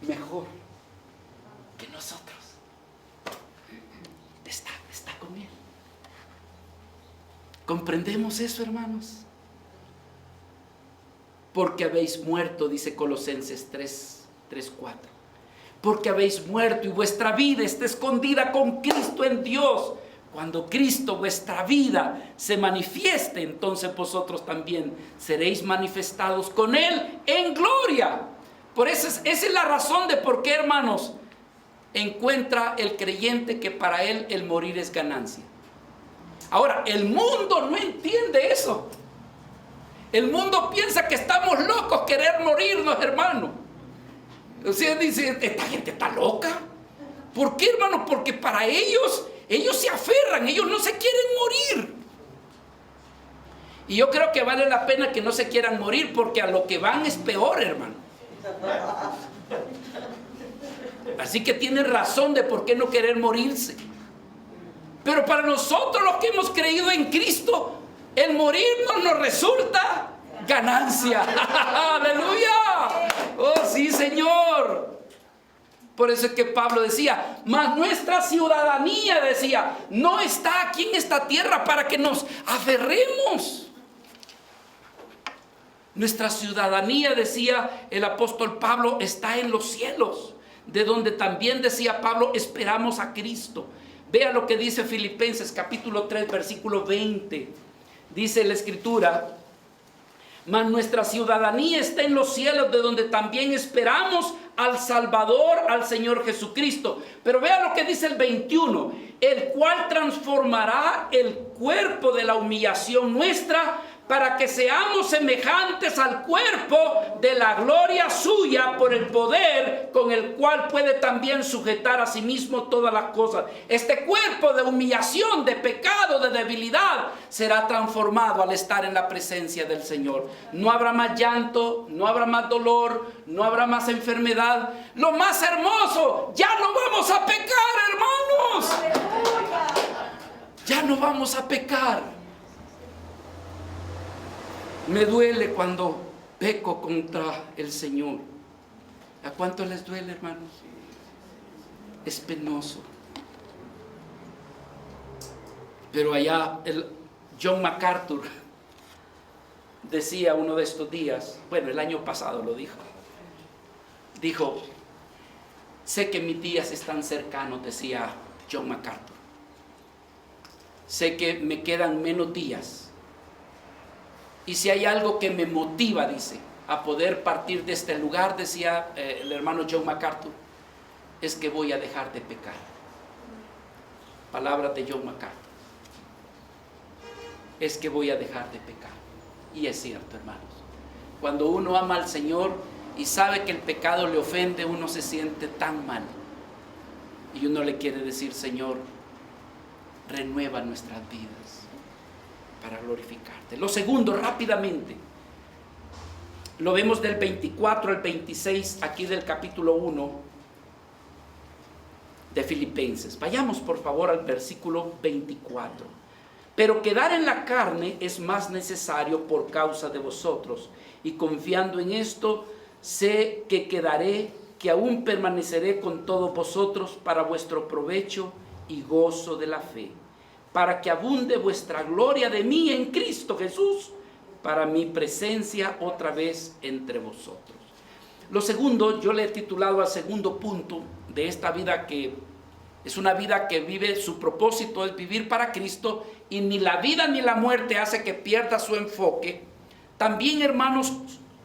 Mejor que nosotros. Está con Él. ¿Comprendemos eso, hermanos? Porque habéis muerto, dice Colosenses 3:4. Porque habéis muerto y vuestra vida está escondida con Cristo en Dios. Cuando Cristo, vuestra vida, se manifieste, entonces vosotros también seréis manifestados con Él en gloria. Por eso esa es la razón de por qué, hermanos, encuentra el creyente que para él el morir es ganancia. Ahora, el mundo no entiende eso. El mundo piensa que estamos locos querer morirnos, hermano. O sea, dice: esta gente está loca. ¿Por qué, hermano? Porque para ellos se aferran, ellos no se quieren morir. Y yo creo que vale la pena que no se quieran morir, porque a lo que van es peor, hermano. Así que tienen razón de por qué no querer morirse. Pero para nosotros, los que hemos creído en Cristo, el morirnos nos resulta ganancia. ¡Aleluya! ¡Oh, sí, Señor! Por eso es que Pablo decía, mas nuestra ciudadanía, decía, no está aquí en esta tierra para que nos aferremos. Nuestra ciudadanía, decía el apóstol Pablo, está en los cielos, de donde también, decía Pablo, esperamos a Cristo. Vea lo que dice Filipenses capítulo 3, versículo 20. Dice la Escritura, mas nuestra ciudadanía está en los cielos, de donde también esperamos al Salvador, al Señor Jesucristo. Pero vea lo que dice el 21, el cual transformará el cuerpo de la humillación nuestra, para que seamos semejantes al cuerpo de la gloria suya, por el poder con el cual puede también sujetar a sí mismo todas las cosas. Este cuerpo de humillación, de pecado, de debilidad, será transformado al estar en la presencia del Señor. No habrá más llanto, no habrá más dolor, no habrá más enfermedad. Lo más hermoso, ya no vamos a pecar, hermanos. Ya no vamos a pecar. Me duele cuando peco contra el Señor. ¿A cuánto les duele, hermanos? Es penoso. Pero allá John MacArthur decía uno de estos días, bueno, el año pasado lo dijo, sé que mis días están cercanos, decía John MacArthur. Sé que me quedan menos días. Y si hay algo que me motiva, dice, a poder partir de este lugar, decía el hermano John MacArthur, es que voy a dejar de pecar. Palabras de John MacArthur. Es que voy a dejar de pecar. Y es cierto, hermanos. Cuando uno ama al Señor y sabe que el pecado le ofende, uno se siente tan mal. Y uno le quiere decir, Señor, renueva nuestras vidas para glorificarte. Lo segundo, rápidamente, lo vemos del 24 al 26, aquí del capítulo 1 de Filipenses. Vayamos por favor al versículo 24. Pero quedar en la carne es más necesario por causa de vosotros, y confiando en esto, sé que quedaré, que aún permaneceré con todos vosotros para vuestro provecho y gozo de la fe, para que abunde vuestra gloria de mí en Cristo Jesús, para mi presencia otra vez entre vosotros. Lo segundo, yo le he titulado al segundo punto de esta vida, que es una vida que vive, su propósito es vivir para Cristo, y ni la vida ni la muerte hace que pierda su enfoque. También, hermanos,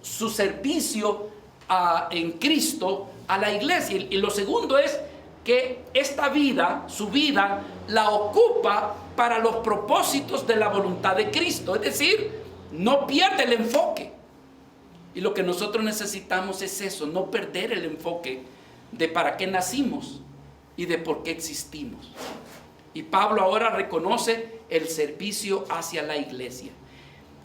su servicio en Cristo a la iglesia. Y lo segundo es que esta vida, su vida, la ocupa para los propósitos de la voluntad de Cristo. Es decir, no pierde el enfoque. Y lo que nosotros necesitamos es eso, no perder el enfoque de para qué nacimos y de por qué existimos. Y Pablo ahora reconoce el servicio hacia la iglesia.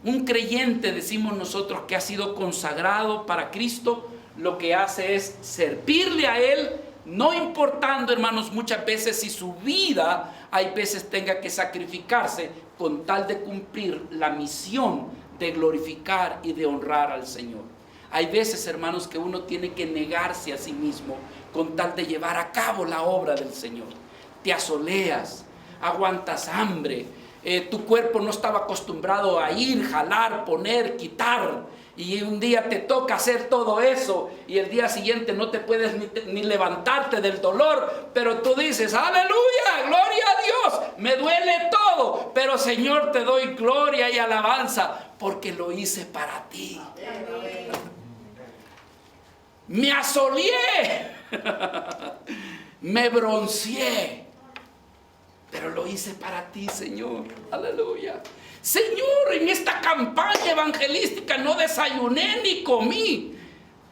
Un creyente, decimos nosotros, que ha sido consagrado para Cristo, lo que hace es servirle a Él, no importando, hermanos, muchas veces si su vida hay veces tenga que sacrificarse, con tal de cumplir la misión de glorificar y de honrar al Señor. Hay veces, hermanos, que uno tiene que negarse a sí mismo con tal de llevar a cabo la obra del Señor. Te asoleas, aguantas hambre, tu cuerpo no estaba acostumbrado a ir, jalar, poner, quitar, y un día te toca hacer todo eso, y el día siguiente no te puedes ni levantarte del dolor, pero tú dices, aleluya, gloria a Dios, me duele todo, pero Señor, te doy gloria y alabanza, porque lo hice para ti. Me asoleé, me bronceé, pero lo hice para ti, Señor. Aleluya. Señor, en esta campaña evangelística no desayuné ni comí.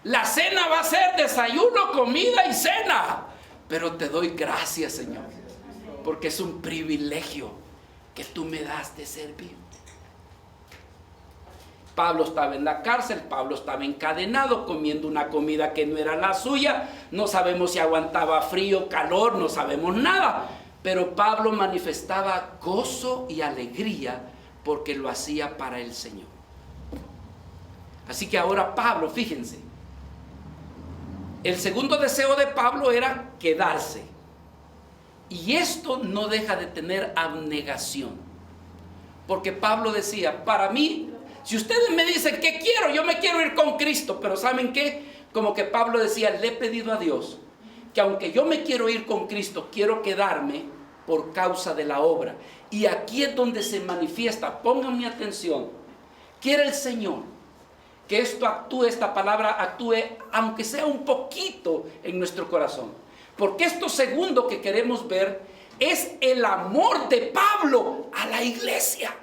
La cena va a ser desayuno, comida y cena. Pero te doy gracias, Señor, porque es un privilegio que tú me das de servir. Pablo estaba en la cárcel, Pablo estaba encadenado, comiendo una comida que no era la suya. No sabemos si aguantaba frío, calor, no sabemos nada. Pero Pablo manifestaba gozo y alegría porque lo hacía para el Señor. Así que ahora Pablo, fíjense, El segundo deseo de Pablo era quedarse. Y esto no deja de tener abnegación. Porque Pablo decía, para mí, si ustedes me dicen ¿qué quiero? Yo me quiero ir con Cristo. Pero ¿saben qué? Como que Pablo decía, le he pedido a Dios que aunque yo me quiero ir con Cristo, quiero quedarme por causa de la obra. Y aquí es donde se manifiesta, pongan mi atención, quiere el Señor que esto actúe, esta palabra actúe, aunque sea un poquito en nuestro corazón. Porque esto segundo que queremos ver es el amor de Pablo a la iglesia.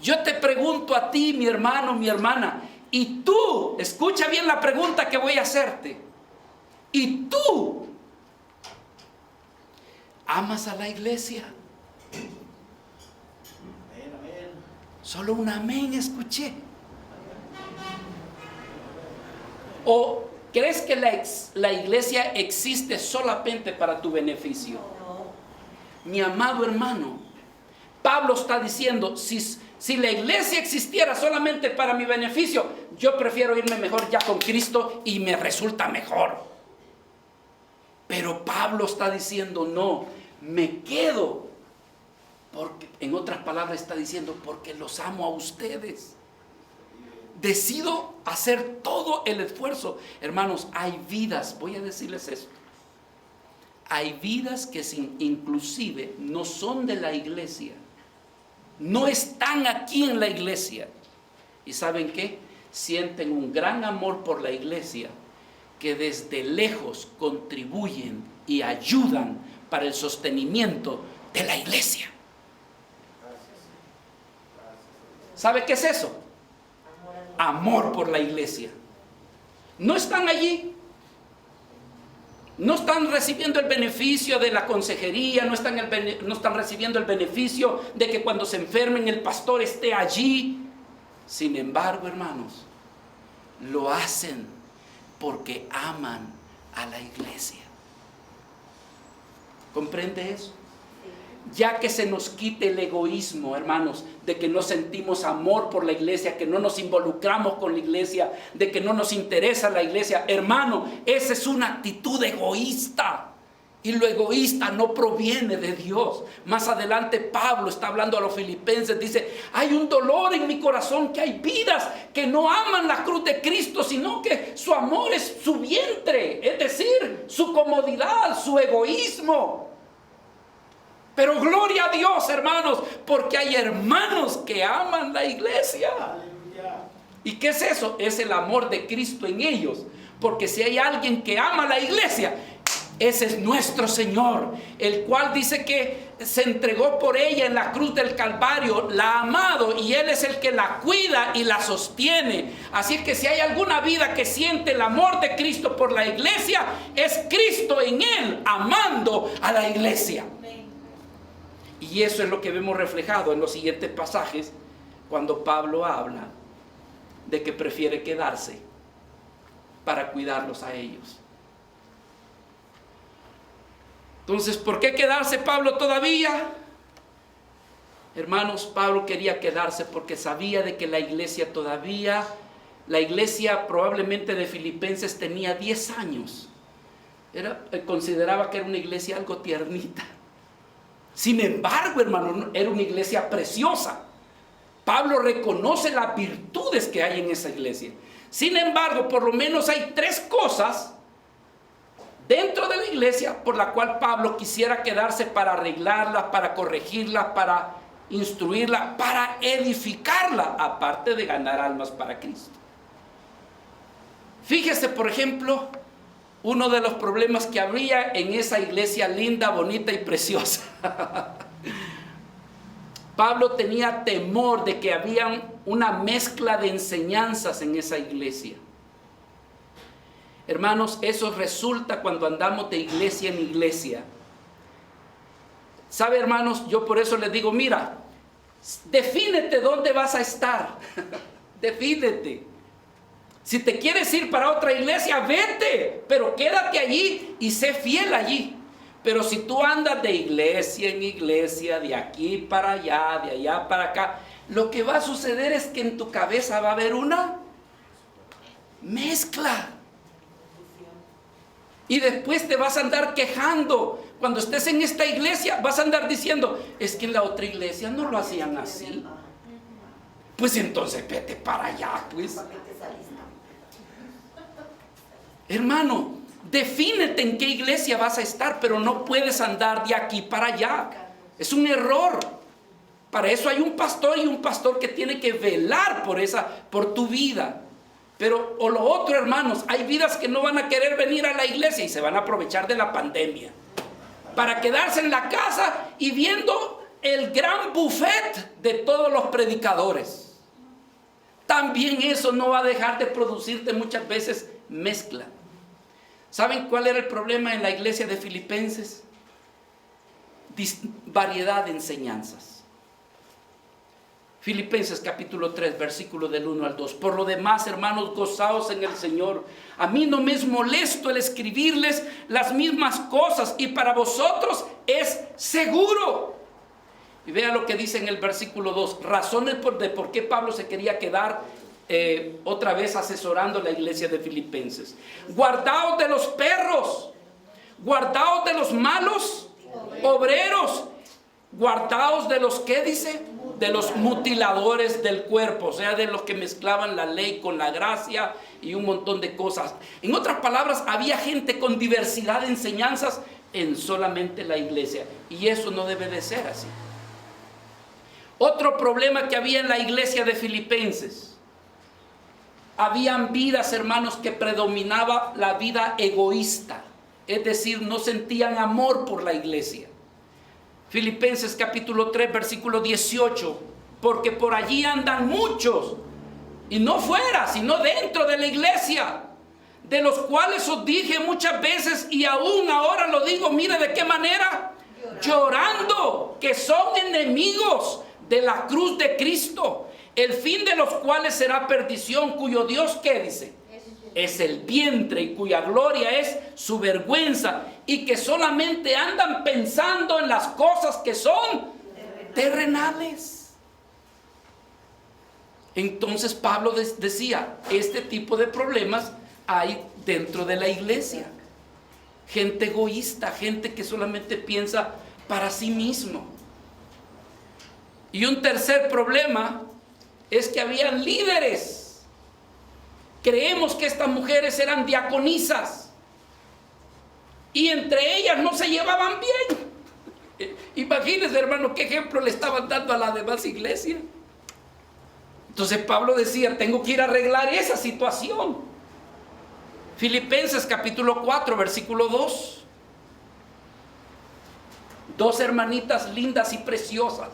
Yo te pregunto a ti, mi hermano, mi hermana, y tú, escucha bien la pregunta que voy a hacerte. ¿Y tú amas a la iglesia? Solo un amén escuché. ¿O crees que la iglesia existe solamente para tu beneficio? Mi amado hermano, Pablo está diciendo, si la iglesia existiera solamente para mi beneficio, yo prefiero irme mejor ya con Cristo y me resulta mejor. Pero Pablo está diciendo, no, me quedo. Porque, en otras palabras está diciendo, porque los amo a ustedes. Decido hacer todo el esfuerzo. Hermanos, hay vidas, voy a decirles esto. Hay vidas que inclusive no son de la iglesia. No están aquí en la iglesia. ¿Y saben qué? Sienten un gran amor por la iglesia, que desde lejos contribuyen y ayudan para el sostenimiento de la iglesia. ¿Sabe qué es eso? Amor por la iglesia. No están allí. No están recibiendo el beneficio de la consejería, no están recibiendo el beneficio de que cuando se enfermen el pastor esté allí. Sin embargo, hermanos, lo hacen porque aman a la iglesia. ¿Comprende eso? Ya que se nos quite el egoísmo, hermanos, de que no sentimos amor por la iglesia, que no nos involucramos con la iglesia, de que no nos interesa la iglesia, hermano, esa es una actitud egoísta. Y lo egoísta no proviene de Dios. Más adelante Pablo está hablando a los filipenses, dice, hay un dolor en mi corazón, que hay vidas que no aman la cruz de Cristo, sino que su amor es su vientre, es decir, su comodidad, su egoísmo. Pero gloria a Dios, hermanos, porque hay hermanos que aman la iglesia. ¿Y qué es eso? Es el amor de Cristo en ellos. Porque si hay alguien que ama la iglesia, ese es nuestro Señor, el cual dice que se entregó por ella en la cruz del Calvario, la ha amado y Él es el que la cuida y la sostiene. Así que si hay alguna vida que siente el amor de Cristo por la iglesia, es Cristo en Él amando a la iglesia. Y eso es lo que vemos reflejado en los siguientes pasajes, cuando Pablo habla de que prefiere quedarse para cuidarlos a ellos. Entonces, ¿por qué quedarse Pablo todavía? Hermanos, Pablo quería quedarse porque sabía de que la iglesia probablemente de Filipenses tenía 10 años. Consideraba que era una iglesia algo tiernita. Sin embargo, hermano, era una iglesia preciosa. Pablo reconoce las virtudes que hay en esa iglesia. Sin embargo, por lo menos hay 3 cosas dentro de la iglesia por la cual Pablo quisiera quedarse para arreglarla, para corregirla, para instruirla, para edificarla, aparte de ganar almas para Cristo. Fíjese, por ejemplo, uno de los problemas que habría en esa iglesia linda, bonita y preciosa. Pablo tenía temor de que había una mezcla de enseñanzas en esa iglesia. Hermanos, eso resulta cuando andamos de iglesia en iglesia. ¿Sabe, hermanos? Yo por eso les digo, mira, defínete dónde vas a estar. Defínete. Si te quieres ir para otra iglesia, vete, pero quédate allí y sé fiel allí. Pero si tú andas de iglesia en iglesia, de aquí para allá, de allá para acá, lo que va a suceder es que en tu cabeza va a haber una mezcla. Y después te vas a andar quejando. Cuando estés en esta iglesia vas a andar diciendo, es que en la otra iglesia no lo hacían así. Pues entonces vete para allá, pues. Hermano, defínete en qué iglesia vas a estar, pero no puedes andar de aquí para allá. Es un error. Para eso hay un pastor, y un pastor que tiene que velar por tu vida. Pero o lo otro, hermanos, hay vidas que no van a querer venir a la iglesia y se van a aprovechar de la pandemia para quedarse en la casa y viendo el gran buffet de todos los predicadores. También eso no va a dejar de producirte muchas veces mezcla. ¿Saben cuál era el problema en la iglesia de Filipenses? Variedad de enseñanzas. Filipenses capítulo 3, versículo del 1 al 2. Por lo demás, hermanos, gozaos en el Señor. A mí no me es molesto el escribirles las mismas cosas, y para vosotros es seguro. Y vea lo que dice en el versículo 2. Razones de por qué Pablo se quería quedar otra vez asesorando la iglesia de Filipenses. Guardaos de los perros, guardaos de los malos obreros, guardaos de los, ¿qué dice? De los mutiladores del cuerpo, o sea, de los que mezclaban la ley con la gracia y un montón de cosas. En otras palabras, había gente con diversidad de enseñanzas en solamente la iglesia, y eso no debe de ser así. Otro problema que había en la iglesia de Filipenses: habían vidas, hermanos, que predominaba la vida egoísta, es decir, no sentían amor por la iglesia. Filipenses capítulo 3, versículo 18. Porque por allí andan muchos, y no fuera, sino dentro de la iglesia, de los cuales os dije muchas veces, y aún ahora lo digo, mire de qué manera, llorando, que son enemigos de la cruz de Cristo, el fin de los cuales será perdición, cuyo Dios, ¿qué dice? Es el vientre, y cuya gloria es su vergüenza, y que solamente andan pensando en las cosas que son terrenales. Entonces Pablo decía, este tipo de problemas hay dentro de la iglesia. Gente egoísta, gente que solamente piensa para sí mismo. Y un tercer problema es que habían líderes. Creemos que estas mujeres eran diaconisas, y entre ellas no se llevaban bien. Imagínense, hermano, qué ejemplo le estaban dando a la demás iglesia. Entonces Pablo decía, tengo que ir a arreglar esa situación. Filipenses capítulo 4, versículo 2. Dos hermanitas lindas y preciosas.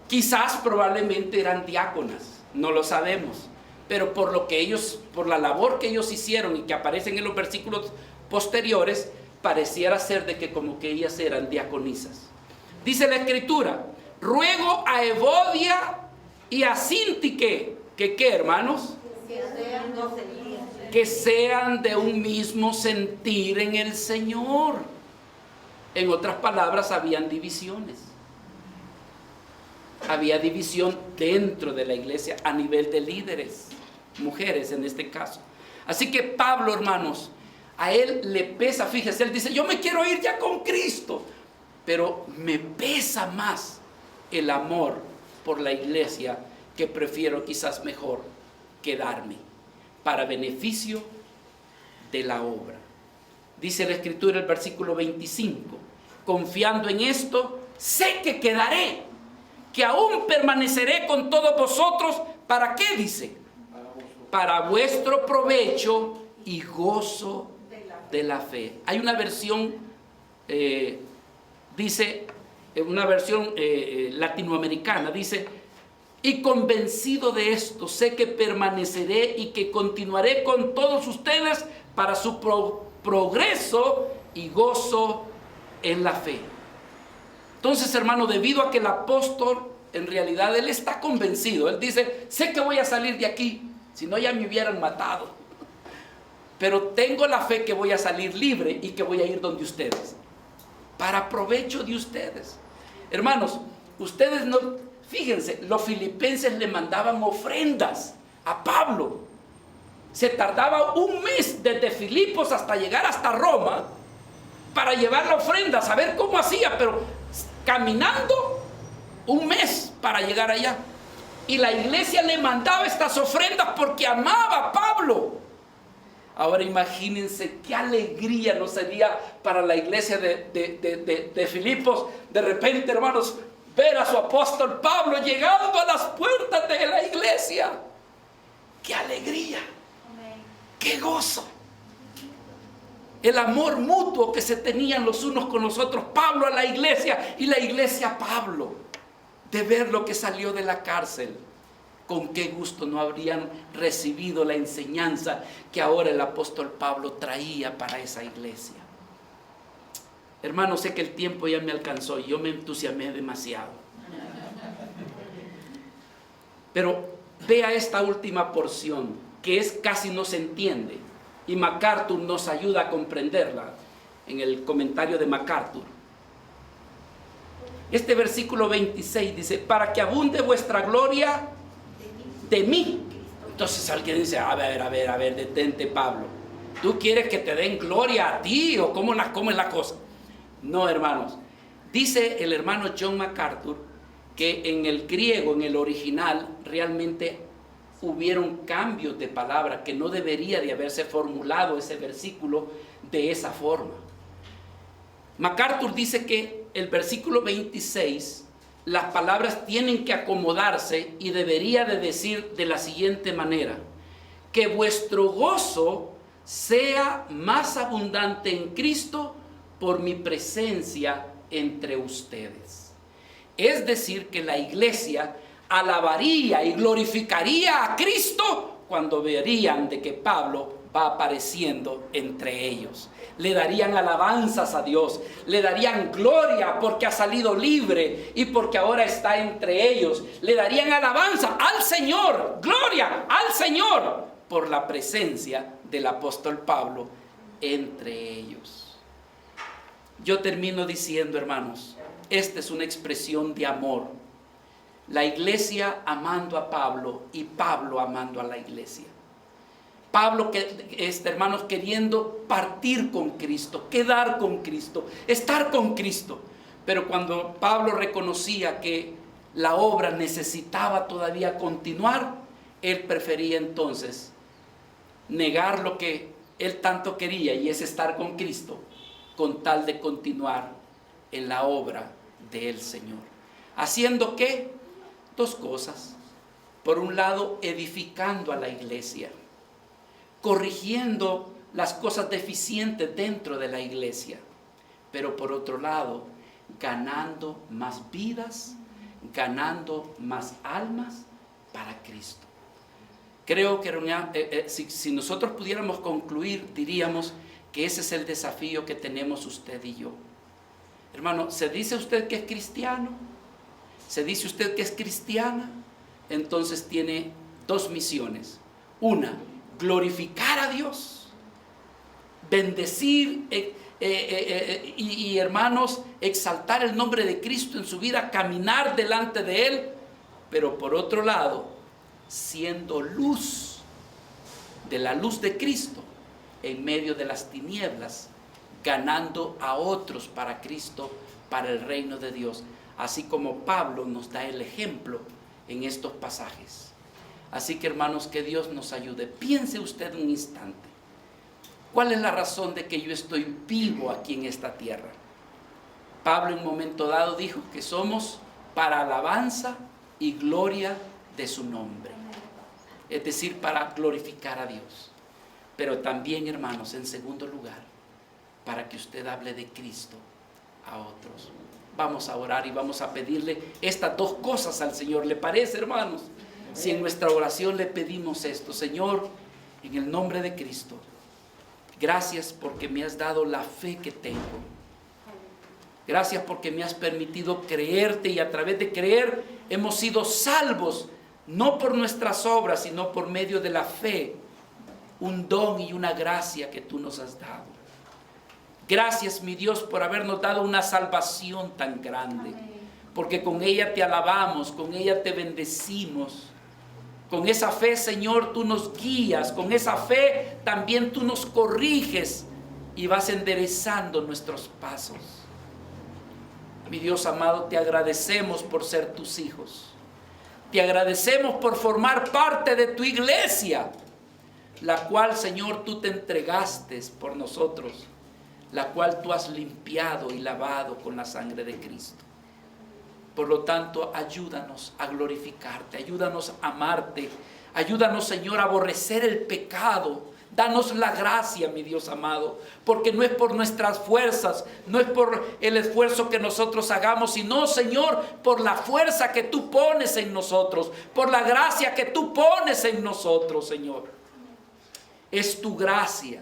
Quizás probablemente eran diáconas, no lo sabemos. Pero por la labor que ellos hicieron y que aparecen en los versículos posteriores, pareciera ser de que como que ellas eran diaconisas. Dice la escritura, ruego a Evodia y a Síntique, que ¿qué, hermanos? Que sean de un mismo sentir en el Señor. En otras palabras, habían divisiones. Había división dentro de la iglesia a nivel de líderes, mujeres en este caso. Así que Pablo, hermanos, a él le pesa, fíjese, él dice, yo me quiero ir ya con Cristo, pero me pesa más el amor por la iglesia, que prefiero quizás mejor quedarme para beneficio de la obra. Dice la escritura, el versículo 25, confiando en esto, sé que quedaré, que aún permaneceré con todos vosotros. ¿Para qué? Dice, para vuestro provecho y gozo de la fe. Hay una versión, dice, una versión latinoamericana, dice, y convencido de esto, sé que permaneceré y que continuaré con todos ustedes para su progreso y gozo en la fe. Entonces, hermano, debido a que el apóstol, en realidad, él está convencido. Él dice, sé que voy a salir de aquí, si no ya me hubieran matado. Pero tengo la fe que voy a salir libre y que voy a ir donde ustedes, para provecho de ustedes. Hermanos, ustedes no, fíjense, los filipenses le mandaban ofrendas a Pablo. se tardaba un mes desde Filipos hasta llegar hasta Roma para llevar la ofrenda, saber cómo hacía, pero caminando un mes para llegar allá. Y la iglesia le mandaba estas ofrendas porque amaba a Pablo. Ahora imagínense qué alegría no sería para la iglesia de Filipos, de repente, hermanos, ver a su apóstol Pablo llegando a las puertas de la iglesia. ¡Qué alegría! ¡Qué gozo! El amor mutuo que se tenían los unos con los otros, Pablo a la iglesia y la iglesia a Pablo, de ver lo que salió de la cárcel. Con qué gusto no habrían recibido la enseñanza que ahora el apóstol Pablo traía para esa iglesia. Hermano, sé que el tiempo ya me alcanzó y yo me entusiasmé demasiado. Pero vea esta última porción, que es casi no se entiende, y MacArthur nos ayuda a comprenderla en el comentario de MacArthur. Este versículo 26 dice: para que abunde vuestra gloria de mí. Entonces alguien dice: a ver, detente, Pablo. ¿Tú quieres que te den gloria a ti o cómo es la cosa? No, hermanos. Dice el hermano John MacArthur que en el griego, en el original, realmente hubieron cambios de palabra, que no debería de haberse formulado ese versículo de esa forma. MacArthur dice que el versículo 26, las palabras tienen que acomodarse y debería de decir de la siguiente manera: que vuestro gozo sea más abundante en Cristo por mi presencia entre ustedes. Es decir, que la iglesia alabaría y glorificaría a Cristo cuando verían de que Pablo va apareciendo entre ellos. Le darían alabanzas a Dios, le darían gloria porque ha salido libre y porque ahora está entre ellos. Le darían alabanza al Señor, gloria al Señor por la presencia del apóstol Pablo entre ellos. Yo termino diciendo, hermanos, esta es una expresión de amor. La iglesia amando a Pablo y Pablo amando a la iglesia. Pablo, hermanos, queriendo partir con Cristo, quedar con Cristo, estar con Cristo. Pero cuando Pablo reconocía que la obra necesitaba todavía continuar, él prefería entonces negar lo que él tanto quería, y es estar con Cristo, con tal de continuar en la obra del Señor. ¿Haciendo qué? Dos cosas. Por un lado, edificando a la iglesia, corrigiendo las cosas deficientes dentro de la iglesia, pero por otro lado, ganando más vidas, ganando más almas para Cristo. Creo que si nosotros pudiéramos concluir, diríamos que ese es el desafío que tenemos usted y yo. Hermano, ¿se dice usted que es cristiano? ¿Se dice usted que es cristiana? Entonces tiene dos misiones. Una, glorificar a Dios, bendecir y hermanos, exaltar el nombre de Cristo en su vida, caminar delante de Él, pero por otro lado, siendo luz, de la luz de Cristo en medio de las tinieblas, ganando a otros para Cristo, para el reino de Dios, así como Pablo nos da el ejemplo en estos pasajes. Así que, hermanos, que Dios nos ayude. Piense usted un instante, ¿cuál es la razón de que yo estoy vivo aquí en esta tierra? Pablo en un momento dado dijo que somos para alabanza y gloria de su nombre, es decir, para glorificar a Dios. Pero también, hermanos, en segundo lugar, para que usted hable de Cristo a otros. Vamos a orar y vamos a pedirle estas dos cosas al Señor. ¿Le parece, hermanos? Si en nuestra oración le pedimos esto: Señor, en el nombre de Cristo, gracias porque me has dado la fe que tengo. Gracias porque me has permitido creerte, y a través de creer hemos sido salvos, no por nuestras obras, sino por medio de la fe, un don y una gracia que tú nos has dado. Gracias, mi Dios, por habernos dado una salvación tan grande, porque con ella te alabamos, con ella te bendecimos, Con esa fe, Señor, tú nos guías. Con esa fe también tú nos corriges y vas enderezando nuestros pasos. Mi Dios amado, te agradecemos por ser tus hijos. Te agradecemos por formar parte de tu iglesia, la cual, Señor, tú te entregaste por nosotros, la cual tú has limpiado y lavado con la sangre de Cristo. Por lo tanto, ayúdanos a glorificarte, ayúdanos a amarte, ayúdanos, Señor, a aborrecer el pecado. Danos la gracia, mi Dios amado, porque no es por nuestras fuerzas, no es por el esfuerzo que nosotros hagamos, sino, Señor, por la fuerza que tú pones en nosotros, por la gracia que tú pones en nosotros, Señor. Es tu gracia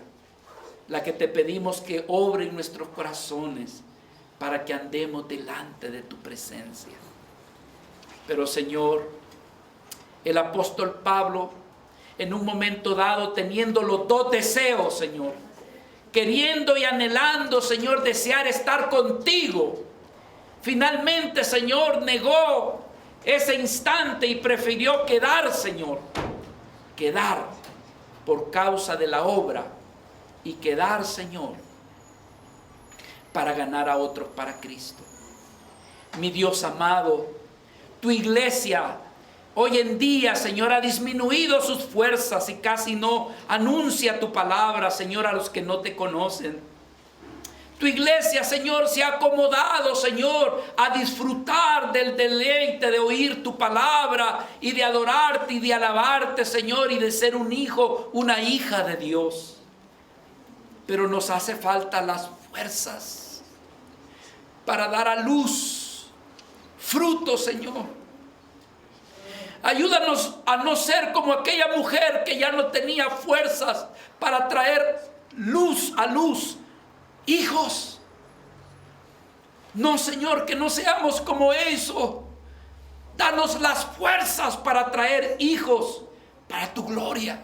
la que te pedimos que obre en nuestros corazones para que andemos delante de tu presencia. Pero, Señor, el apóstol Pablo, en un momento dado, teniendo los dos deseos, Señor, queriendo y anhelando, Señor, desear estar contigo, finalmente, Señor, negó ese instante y prefirió quedar, Señor, quedar por causa de la obra y quedar, Señor, para ganar a otros para Cristo. Mi Dios amado, tu iglesia hoy en día, Señor, ha disminuido sus fuerzas y casi no anuncia tu palabra, Señor, a los que no te conocen. Tu iglesia, Señor, se ha acomodado, Señor, a disfrutar del deleite de oír tu palabra y de adorarte y de alabarte, Señor, y de ser un hijo, una hija de Dios. Pero nos hace falta las fuerzas para dar a luz fruto, Señor. Ayúdanos a no ser como aquella mujer que ya no tenía fuerzas para traer luz a luz. Hijos. No, Señor, que no seamos como eso. Danos las fuerzas para traer hijos para tu gloria,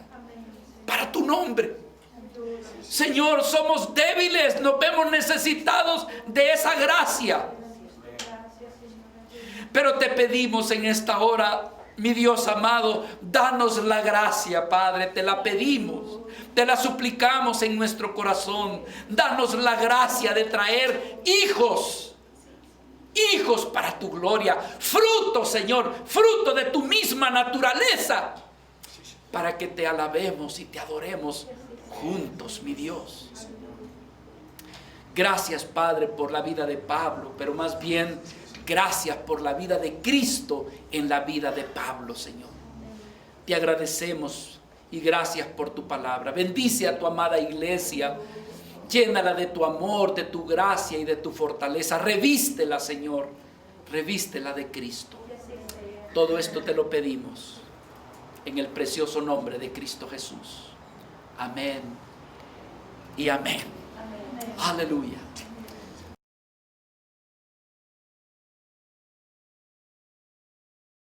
para tu nombre. Señor, somos débiles, nos vemos necesitados de esa gracia. Pero te pedimos en esta hora, mi Dios amado, danos la gracia, Padre, te la pedimos, te la suplicamos en nuestro corazón. Danos la gracia de traer hijos para tu gloria, fruto, Señor, fruto de tu misma naturaleza, para que te alabemos y te adoremos juntos, mi Dios. Gracias, Padre, por la vida de Pablo, pero más bien gracias por la vida de Cristo en la vida de Pablo, Señor. Te agradecemos y gracias por tu palabra. Bendice a tu amada iglesia. Llénala de tu amor, de tu gracia y de tu fortaleza. Revístela, Señor. Revístela de Cristo. Todo esto te lo pedimos en el precioso nombre de Cristo Jesús. Amén y amén. Aleluya.